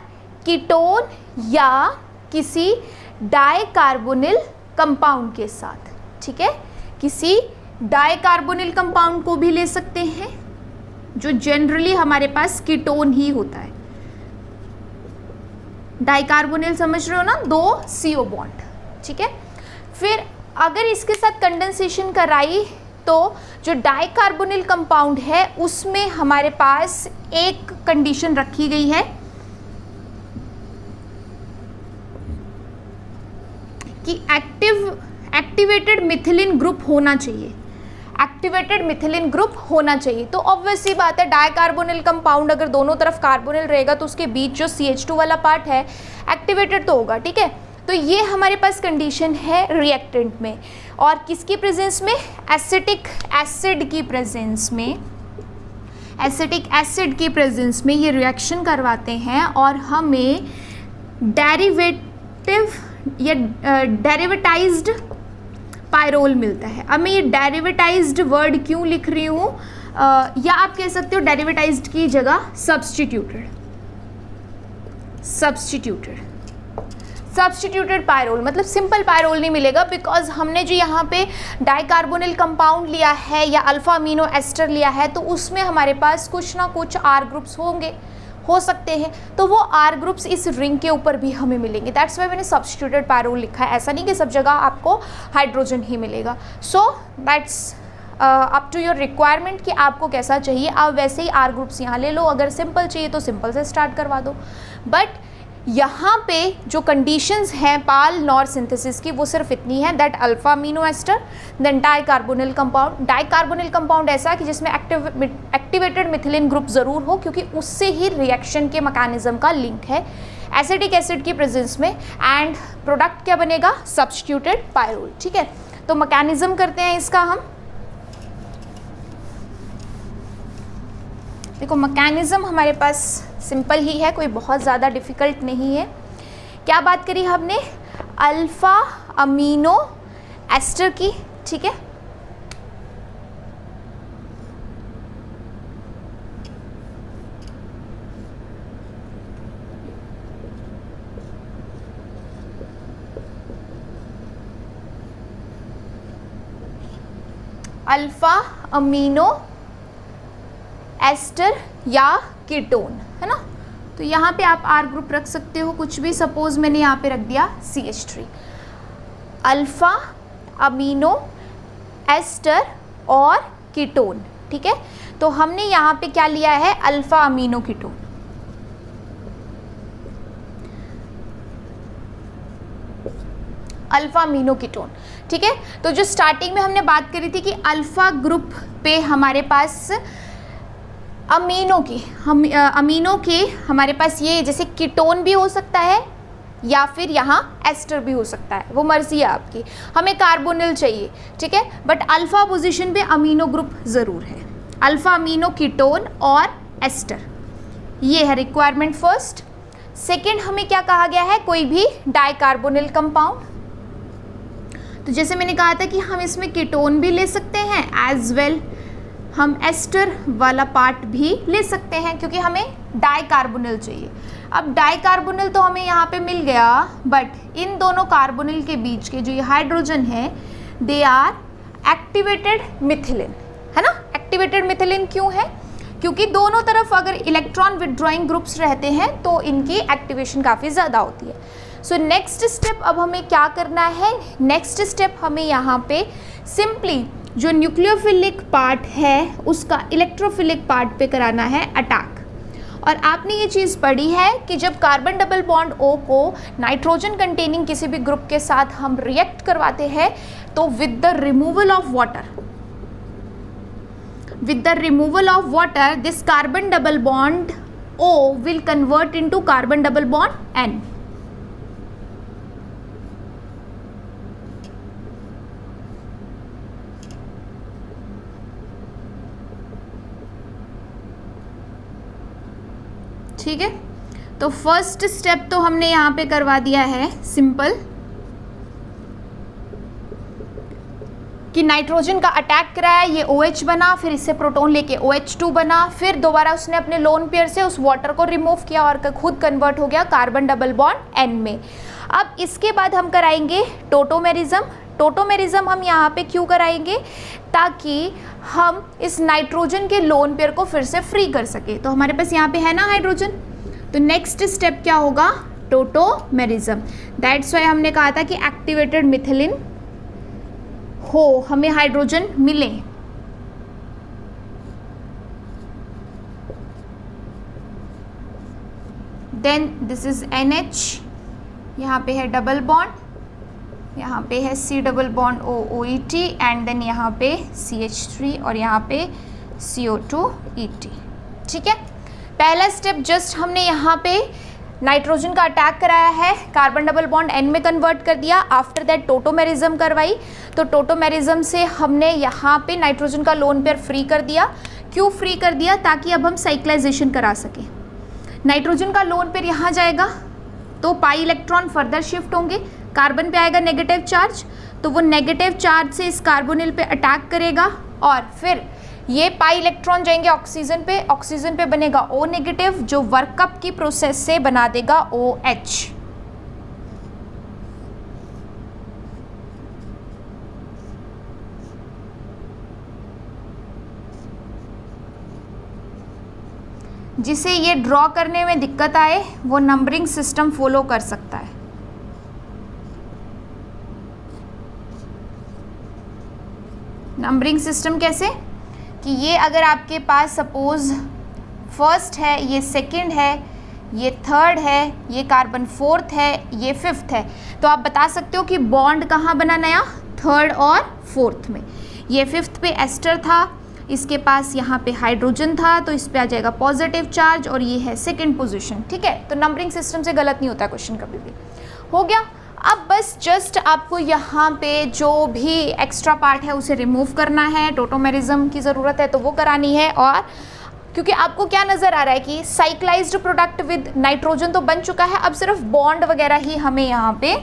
कीटोन या किसी डाइकार्बोनिल कंपाउंड के साथ, ठीक है। किसी डाइकार्बोनिल कंपाउंड को भी ले सकते हैं, जो जनरली हमारे पास कीटोन ही होता है। डाइकार्बोनिल समझ रहे हो ना, 2 CO बॉन्ड, ठीक है। फिर अगर इसके साथ कंडेंसेशन कराई तो जो डाइकार्बोनिल कंपाउंड है उसमें हमारे पास एक कंडीशन रखी गई है कि एक्टिवेटेड मिथिलिन ग्रुप होना चाहिए, एक्टिवेटेड मिथिलिन ग्रुप होना चाहिए। तो ऑब्वियस सी बात है, डाइकार्बोनिल कंपाउंड अगर दोनों तरफ कार्बोनिल रहेगा तो उसके बीच जो CH2 वाला पार्ट है एक्टिवेटेड तो होगा, ठीक है। तो ये हमारे पास कंडीशन है रिएक्टेंट में, और किसकी प्रेजेंस में, एसिटिक एसिड की प्रेजेंस में, एसिटिक एसिड की प्रेजेंस में ये रिएक्शन करवाते हैं और हमें डेरिवेटिव या डेरिवेटाइज्ड पायरोल मिलता है। अब मैं ये डेरिवेटाइज्ड वर्ड क्यों लिख रही हूँ, या आप कह सकते हो डेरिवेटाइज्ड की जगह सब्स्टिट्यूटेड, सब्स्टिट्यूटेड। सब्स्टिट्यूटेड पायरोल मतलब सिंपल पायरोल नहीं मिलेगा, बिकॉज हमने जो यहाँ पे डाइकार्बोनिल कंपाउंड लिया है या अल्फा अमीनो एस्टर लिया है तो उसमें हमारे पास कुछ ना कुछ आर ग्रुप्स हो सकते हैं, तो वो आर ग्रुप्स इस रिंग के ऊपर भी हमें मिलेंगे। दैट्स वाई मैंने सब्स्टिट्यूटेड पायरोल लिखा है। ऐसा नहीं कि सब जगह आपको हाइड्रोजन ही मिलेगा। So that's up to your requirement कि आपको कैसा चाहिए, आप वैसे ही आर ग्रुप्स यहाँ ले लो। अगर सिंपल चाहिए तो सिंपल से स्टार्ट करवा दो। बट यहाँ पे जो कंडीशंस हैं पाल नॉर सिंथेसिस की वो सिर्फ इतनी है, that alpha amino ester then dicarbonyl compound. Dicarbonyl compound ऐसा कि जिसमें एक्टिवेटेड मिथिलिन ग्रुप ज़रूर हो, क्योंकि उससे ही रिएक्शन के मैकेनिज्म का लिंक है एसिटिक एसिड की प्रेजेंस में। एंड प्रोडक्ट क्या बनेगा, सब्स्टिट्यूटेड पायरोल। ठीक है, तो मैकेनिज्म करते हैं इसका हम। देखो मैकेनिज्म हमारे पास सिंपल ही है, कोई बहुत ज़्यादा डिफ़िकल्ट नहीं है। क्या बात करी हमने, अल्फ़ा अमीनो एस्टर की। ठीक है, अल्फ़ा अमीनो एस्टर या कीटोन, है ना। तो यहाँ पे आप आर ग्रुप रख सकते हो कुछ भी। सपोज मैंने यहाँ पे रख दिया CH3, अल्फ़ा अमीनो एस्टर और कीटोन। ठीक है, तो हमने यहाँ पे क्या लिया है, alpha amino ketone. Alpha amino ketone. ठीक है, तो जो स्टार्टिंग में हमने बात करी थी कि अल्फ़ा ग्रुप पे हमारे पास अमीनो के हमारे पास ये जैसे कीटोन भी हो सकता है या फिर यहाँ एस्टर भी हो सकता है, वो मर्जी है आपकी। हमें कार्बोनिल चाहिए, ठीक है, बट अल्फ़ा पोजीशन पे अमीनो ग्रुप ज़रूर है, अल्फ़ा अमीनो कीटोन और एस्टर, ये है रिक्वायरमेंट फर्स्ट। सेकेंड हमें क्या कहा गया है, कोई भी डाइकार्बोनिल कंपाउंड। तो जैसे मैंने कहा था कि हम इसमें कीटोन भी ले सकते हैं एज वेल हम एस्टर वाला पार्ट भी ले सकते हैं, क्योंकि हमें डाइकार्बोनिल चाहिए। अब डाइकार्बोनिल तो हमें यहाँ पे मिल गया, बट इन दोनों कार्बोनिल के बीच के जो ये हाइड्रोजन है दे आर एक्टिवेटेड मिथिलिन, है ना। एक्टिवेटेड मिथिलिन क्यों है, क्योंकि दोनों तरफ अगर इलेक्ट्रॉन विड्रॉइंग ग्रुप्स रहते हैं तो इनकी एक्टिवेशन काफ़ी ज़्यादा होती है। सो नेक्स्ट स्टेप अब हमें क्या करना है, नेक्स्ट स्टेप हमें यहाँ पे सिंपली जो न्यूक्लियोफिलिक पार्ट है उसका इलेक्ट्रोफिलिक पार्ट पे कराना है अटैक। और आपने ये चीज़ पढ़ी है कि जब कार्बन डबल बॉन्ड O को नाइट्रोजन कंटेनिंग किसी भी ग्रुप के साथ हम रिएक्ट करवाते हैं तो with the removal of water this carbon double bond O will convert into carbon double bond N. ठीक है, तो फर्स्ट स्टेप तो हमने यहाँ पे करवा दिया है सिंपल कि नाइट्रोजन का अटैक कराया, ये OH बना, फिर इससे प्रोटॉन लेके OH2 बना, फिर दोबारा उसने अपने लोन पेयर से उस वाटर को रिमूव किया और खुद कन्वर्ट हो गया कार्बन डबल बॉन्ड N में। अब इसके बाद हम कराएंगे टोटोमेरिज्म। टोटोमेरिज्म हम यहाँ पे क्यों कराएंगे, ताकि हम इस नाइट्रोजन के लोन पेयर को फिर से फ्री कर सके। तो हमारे पास यहाँ पे है ना हाइड्रोजन, तो नेक्स्ट स्टेप क्या होगा, टोटोमेरिज्म। दैट्स वाई हमने कहा था कि एक्टिवेटेड मिथिलिन हो, हमें हाइड्रोजन मिले। देन दिस इज NH, यहाँ पे है डबल बॉन्ड, यहाँ पे है C double bond O OET and then यहाँ पे CH3 और यहाँ पे CO2 ET। ठीक है, पहला स्टेप जस्ट हमने यहाँ पे नाइट्रोजन का अटैक कराया है, कार्बन डबल बॉन्ड N में कन्वर्ट कर दिया, आफ्टर दैट टोटोमेरिज्म करवाई। तो टोटोमेरिज्म से हमने यहाँ पे नाइट्रोजन का लोन पेयर फ्री कर दिया। क्यों फ्री कर दिया, ताकि अब हम साइक्लाइजेशन करा सकें। नाइट्रोजन का लोन पेयर यहाँ जाएगा तो पाई इलेक्ट्रॉन फर्दर शिफ्ट होंगे, कार्बन पे आएगा नेगेटिव चार्ज, तो वो नेगेटिव चार्ज से इस कार्बोनिल पे अटैक करेगा और फिर ये पाई इलेक्ट्रॉन जाएंगे ऑक्सीजन पे, ऑक्सीजन पे बनेगा O नेगेटिव जो वर्कअप की प्रोसेस से बना देगा OH। जिसे ये ड्रॉ करने में दिक्कत आए वो नंबरिंग सिस्टम फॉलो कर सकता है। नंबरिंग सिस्टम कैसे कि ये अगर आपके पास सपोज फर्स्ट है, ये सेकंड है, ये थर्ड है, ये कार्बन फोर्थ है, ये फिफ्थ है, तो आप बता सकते हो कि बॉन्ड कहाँ बना नया, थर्ड और फोर्थ में। ये फिफ्थ पे एस्टर था, इसके पास यहाँ पे हाइड्रोजन था, तो इस पे आ जाएगा पॉजिटिव चार्ज, और ये है सेकंड पोजीशन। ठीक है, तो नंबरिंग सिस्टम से गलत नहीं होता क्वेश्चन कभी भी। हो गया। अब बस जस्ट आपको यहाँ पे जो भी एक्स्ट्रा पार्ट है उसे रिमूव करना है, टोटोमेरिज्म की ज़रूरत है तो वो करानी है। और क्योंकि आपको क्या नज़र आ रहा है कि साइक्लाइज्ड प्रोडक्ट विद नाइट्रोजन तो बन चुका है, अब सिर्फ बॉन्ड वगैरह ही हमें यहाँ पे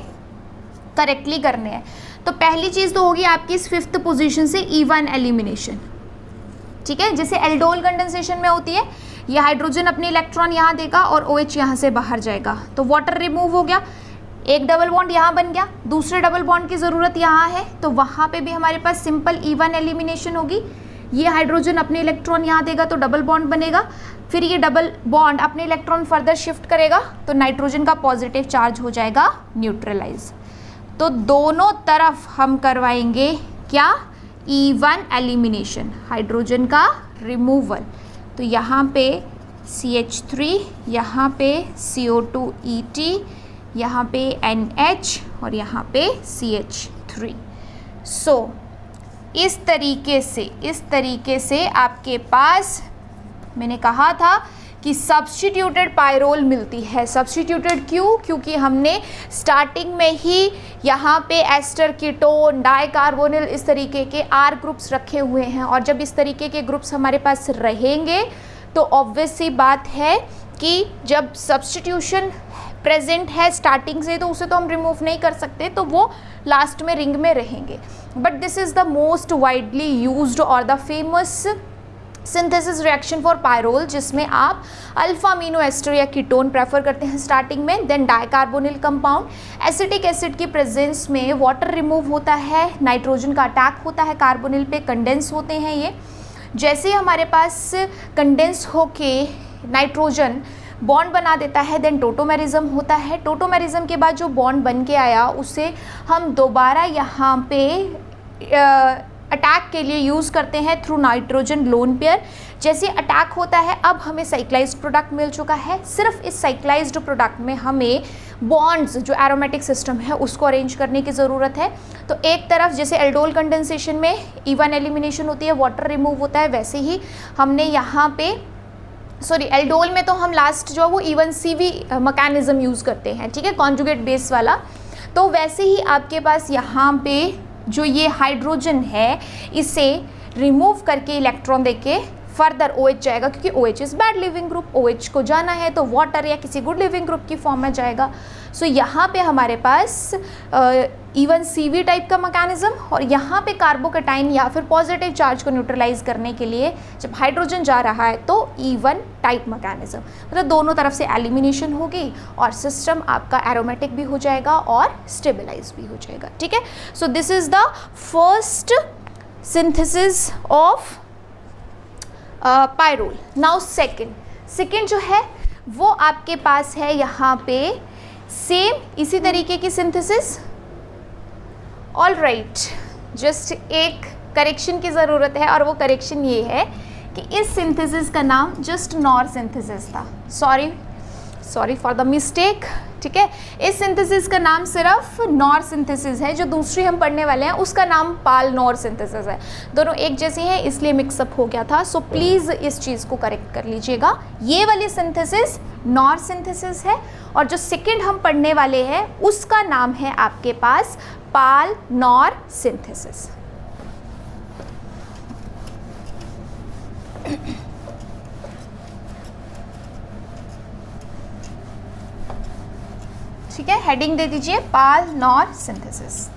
करेक्टली करने हैं। तो पहली चीज़ तो होगी आपकी इस फिफ्थ पोजीशन से E1 एलिमिनेशन। ठीक है, जैसे एल्डोल कंडेंसेशन में होती है, ये हाइड्रोजन अपने इलेक्ट्रॉन यहाँ देगा और OH यहाँ से बाहर जाएगा, तो वाटर रिमूव हो गया, एक डबल बॉन्ड यहाँ बन गया, दूसरे डबल बॉन्ड की ज़रूरत यहाँ है, तो वहाँ पे भी हमारे पास सिंपल E1 एलिमिनेशन होगी। ये हाइड्रोजन अपने इलेक्ट्रॉन यहाँ देगा तो डबल बॉन्ड बनेगा, फिर ये डबल बॉन्ड अपने इलेक्ट्रॉन फर्दर शिफ्ट करेगा तो नाइट्रोजन का पॉजिटिव चार्ज हो जाएगा न्यूट्रलाइज। तो दोनों तरफ हम करवाएंगे क्या, E1 एलिमिनेशन, हाइड्रोजन का रिमूवल। तो यहाँ पे CH3, यहाँ पे CO2 ET, यहाँ पे NH और यहाँ पे CH3। सो इस तरीके से आपके पास मैंने कहा था कि सब्स्टिट्यूटेड पायरोल मिलती है। सब्स्टिट्यूटेड क्यों? क्योंकि हमने स्टार्टिंग में ही यहाँ पे एस्टर, कीटोन, डाइकार्बोनिल इस तरीके के R ग्रुप्स रखे हुए हैं, और जब इस तरीके के ग्रुप्स हमारे पास रहेंगे तो ऑब्वियस सी बात है कि जब सब्स्टिट्यूशन प्रेजेंट है स्टार्टिंग से तो उसे तो हम रिमूव नहीं कर सकते, तो वो लास्ट में रिंग में रहेंगे। But this is the most widely used और the famous synthesis reaction for pyrrole, जिसमें आप अल्फा अमीनो एस्टर या कीटोन प्रेफर करते हैं स्टार्टिंग में, then dicarbonyl compound. Acetic acid की प्रेजेंस में वाटर रिमूव होता है, नाइट्रोजन का अटैक होता है कार्बोनिल पे, कंडेंस होते हैं ये। जैसे हमारे पास कंडेंस होके नाइट्रोजन बॉन्ड बना देता है, देन टोटोमेरिज्म होता है। टोटोमेरिज्म के बाद जो बॉन्ड बन के आया उसे हम दोबारा यहाँ पे अटैक के लिए यूज़ करते हैं थ्रू नाइट्रोजन लोन पेयर। जैसे अटैक होता है, अब हमें साइक्लाइज्ड प्रोडक्ट मिल चुका है। सिर्फ इस साइक्लाइज्ड प्रोडक्ट में हमें बॉन्ड्स जो एरोमेटिक सिस्टम है उसको अरेंज करने की ज़रूरत है। तो एक तरफ जैसे एल्डोल कंडेंसेशन में E1 एलिमिनेशन होती है, वाटर रिमूव होता है, वैसे ही हमने यहाँ पे एल्डोल में तो हम लास्ट जो है वो E1CV मैकेनिज्म यूज़ करते हैं, ठीक है, कॉन्जुगेट बेस वाला। तो वैसे ही आपके पास यहाँ पे जो ये हाइड्रोजन है इसे रिमूव करके इलेक्ट्रॉन देके फर्दर OH जाएगा, क्योंकि OH is bad leaving group, OH को जाना है तो वाटर या किसी गुड लिविंग ग्रुप की फॉर्म में जाएगा। सो यहाँ पे हमारे पास E1CV टाइप का मैकेनिज्म, और यहाँ पे कार्बोकैटाइन या फिर पॉजिटिव चार्ज को न्यूट्रलाइज करने के लिए जब हाइड्रोजन जा रहा है तो E1 टाइप मैकेनिज्म, मतलब दोनों तरफ से एलिमिनेशन होगी और सिस्टम आपका एरोमेटिक भी हो जाएगा और स्टेबलाइज भी हो जाएगा। ठीक है, so this is the first synthesis of pyrrole. Now second जो है वो आपके पास है यहाँ पे सेम इसी तरीके की सिंथेसिस। ऑल राइट, जस्ट एक करेक्शन की ज़रूरत है, और वो करेक्शन ये है कि इस सिंथेसिस का नाम जस्ट नॉर सिंथेसिस था। Sorry for the mistake. ठीक है, इस सिंथेसिस का नाम सिर्फ नॉर सिंथेसिस है, जो दूसरी हम पढ़ने वाले हैं उसका नाम पाल नॉर सिंथेसिस है। दोनों एक जैसी हैं इसलिए मिक्सअप हो गया था। सो प्लीज़ इस चीज़ को करेक्ट कर लीजिएगा। ये वाली सिंथेसिस नॉर सिंथेसिस है, और जो सेकेंड हम पढ़ने वाले हैं उसका नाम है आपके पास पाल नॉर सिंथेसिस। ठीक है, हेडिंग दे दीजिए पाल नॉर सिंथेसिस।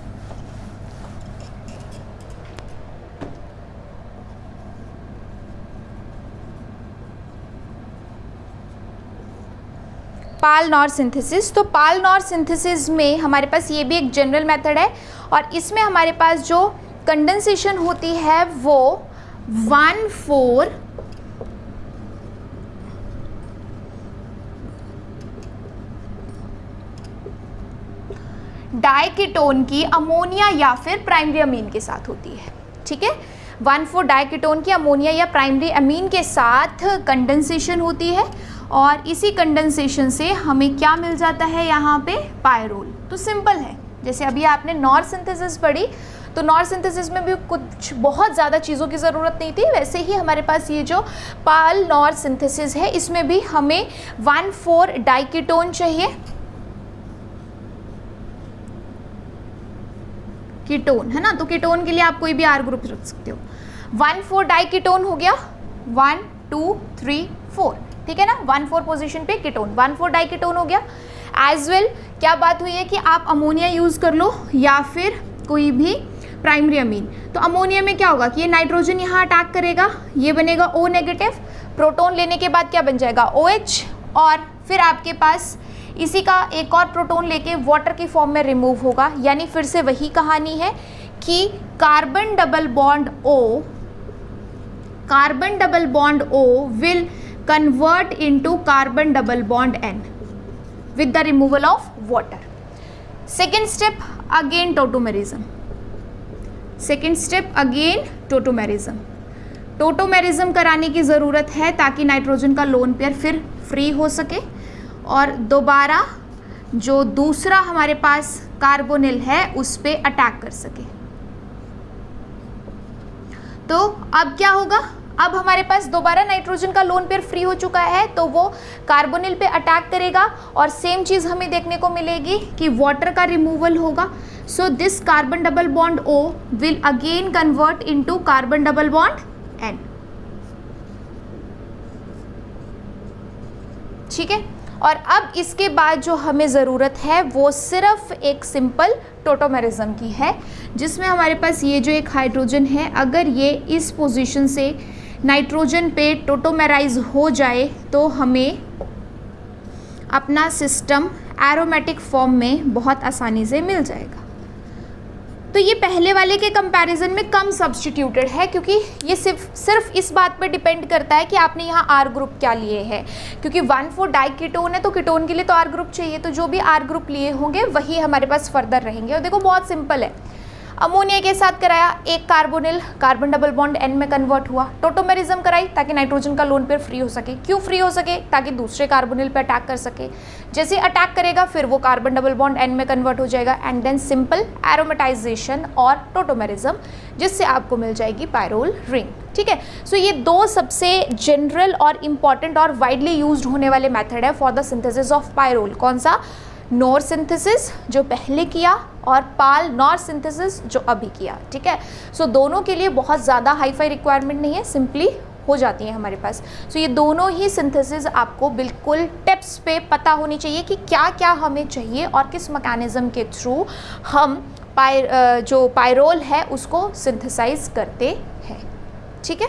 पाल नॉर सिंथेसिस। तो पाल नॉर सिंथेसिस में हमारे पास ये भी एक जनरल मेथड है, और इसमें हमारे पास जो कंडेंसेशन होती है वो 1,4 डाइकीटोन की अमोनिया या फिर प्राइमरी अमीन के साथ होती है। ठीक है, 1,4 डाइकीटोन की अमोनिया या प्राइमरी अमीन के साथ कंडेंसेशन होती है और इसी कंडेंसेशन से हमें क्या मिल जाता है यहाँ पे, पायरोल। तो सिंपल है, जैसे अभी आपने नॉर सिंथेसिस पढ़ी तो नॉर सिंथेसिस में भी कुछ बहुत ज़्यादा चीज़ों की ज़रूरत नहीं थी, वैसे ही हमारे पास ये जो पाल नॉर सिंथेसिस है इसमें भी हमें 1,4 डाइकीटोन चाहिए, कीटोन है ना, तो कीटोन के लिए आप कोई भी आर ग्रुप रख सकते हो। 1,4 डाइकीटोन हो गया, 1 2 3 4, ठीक है ना, 1,4 पोजीशन पे कीटोन, 1,4 डाइकीटोन हो गया। एज वेल क्या बात हुई है कि आप अमोनिया यूज़ कर लो या फिर कोई भी प्राइमरी अमीन। तो अमोनिया में क्या होगा कि ये नाइट्रोजन यहाँ अटैक करेगा, ये बनेगा O नेगेटिव, प्रोटॉन लेने के बाद क्या बन जाएगा OH, और फिर आपके पास इसी का एक और प्रोटॉन लेके वाटर की फॉर्म में रिमूव होगा। यानी फिर से वही कहानी है कि carbon double bond O will convert into carbon double bond N with the removal of water. Second step again tautomerism. Tautomerism कराने की ज़रूरत है ताकि नाइट्रोजन का लोन पेयर फिर फ्री हो सके और दोबारा जो दूसरा हमारे पास कार्बोनिल है उस पे अटैक कर सके। तो अब क्या होगा, अब हमारे पास दोबारा नाइट्रोजन का लोन पेयर फ्री हो चुका है तो वो कार्बोनिल पे अटैक करेगा और सेम चीज़ हमें देखने को मिलेगी कि वाटर का रिमूवल होगा। So this carbon double bond O will again convert into carbon double bond N। ठीक है, और अब इसके बाद जो हमें ज़रूरत है वो सिर्फ एक सिंपल टोटोमेरिज्म की है, जिसमें हमारे पास ये जो एक हाइड्रोजन है अगर ये इस पोजीशन से नाइट्रोजन पे टोटोमेराइज हो जाए तो हमें अपना सिस्टम एरोमेटिक फॉर्म में बहुत आसानी से मिल जाएगा। तो ये पहले वाले के कंपैरिजन में कम सब्स्टिट्यूटेड है क्योंकि ये सिर्फ इस बात पे डिपेंड करता है कि आपने यहाँ आर ग्रुप क्या लिए हैं, क्योंकि 1,4 डाइकीटोन है तो कीटोन के लिए तो आर ग्रुप चाहिए, तो जो भी आर ग्रुप लिए होंगे वही हमारे पास फर्दर रहेंगे। और देखो बहुत सिंपल है, अमोनिया के साथ कराया, एक carbonyl carbon double bond N में कन्वर्ट हुआ, टोटोमेरिज्म कराई ताकि नाइट्रोजन का लोन पेयर फ्री हो सके। क्यों फ्री हो सके, ताकि दूसरे कार्बोनिल पे अटैक कर सके, जैसे अटैक करेगा फिर वो कार्बन डबल बॉन्ड N में कन्वर्ट हो जाएगा एंड देन सिंपल एरोमेटाइजेशन और टोटोमेरिज्म, जिससे आपको मिल जाएगी पायरोल रिंग। ठीक है, सो ये दो सबसे जनरल और इम्पॉर्टेंट और वाइडली यूज्ड होने वाले मेथड है for the synthesis of pyrrole. कौन सा, नॉर सिंथेसिस जो पहले किया और पाल नॉर सिंथेसिस जो अभी किया। ठीक है, सो दोनों के लिए बहुत ज़्यादा हाई फाई रिक्वायरमेंट नहीं है, सिंपली हो जाती है हमारे पास। सो ये दोनों ही सिंथेसिस आपको बिल्कुल टिप्स पे पता होनी चाहिए कि क्या क्या हमें चाहिए और किस मैकेनिज्म के थ्रू हम जो पायरोल है उसको सिंथेसाइज करते हैं। ठीक है।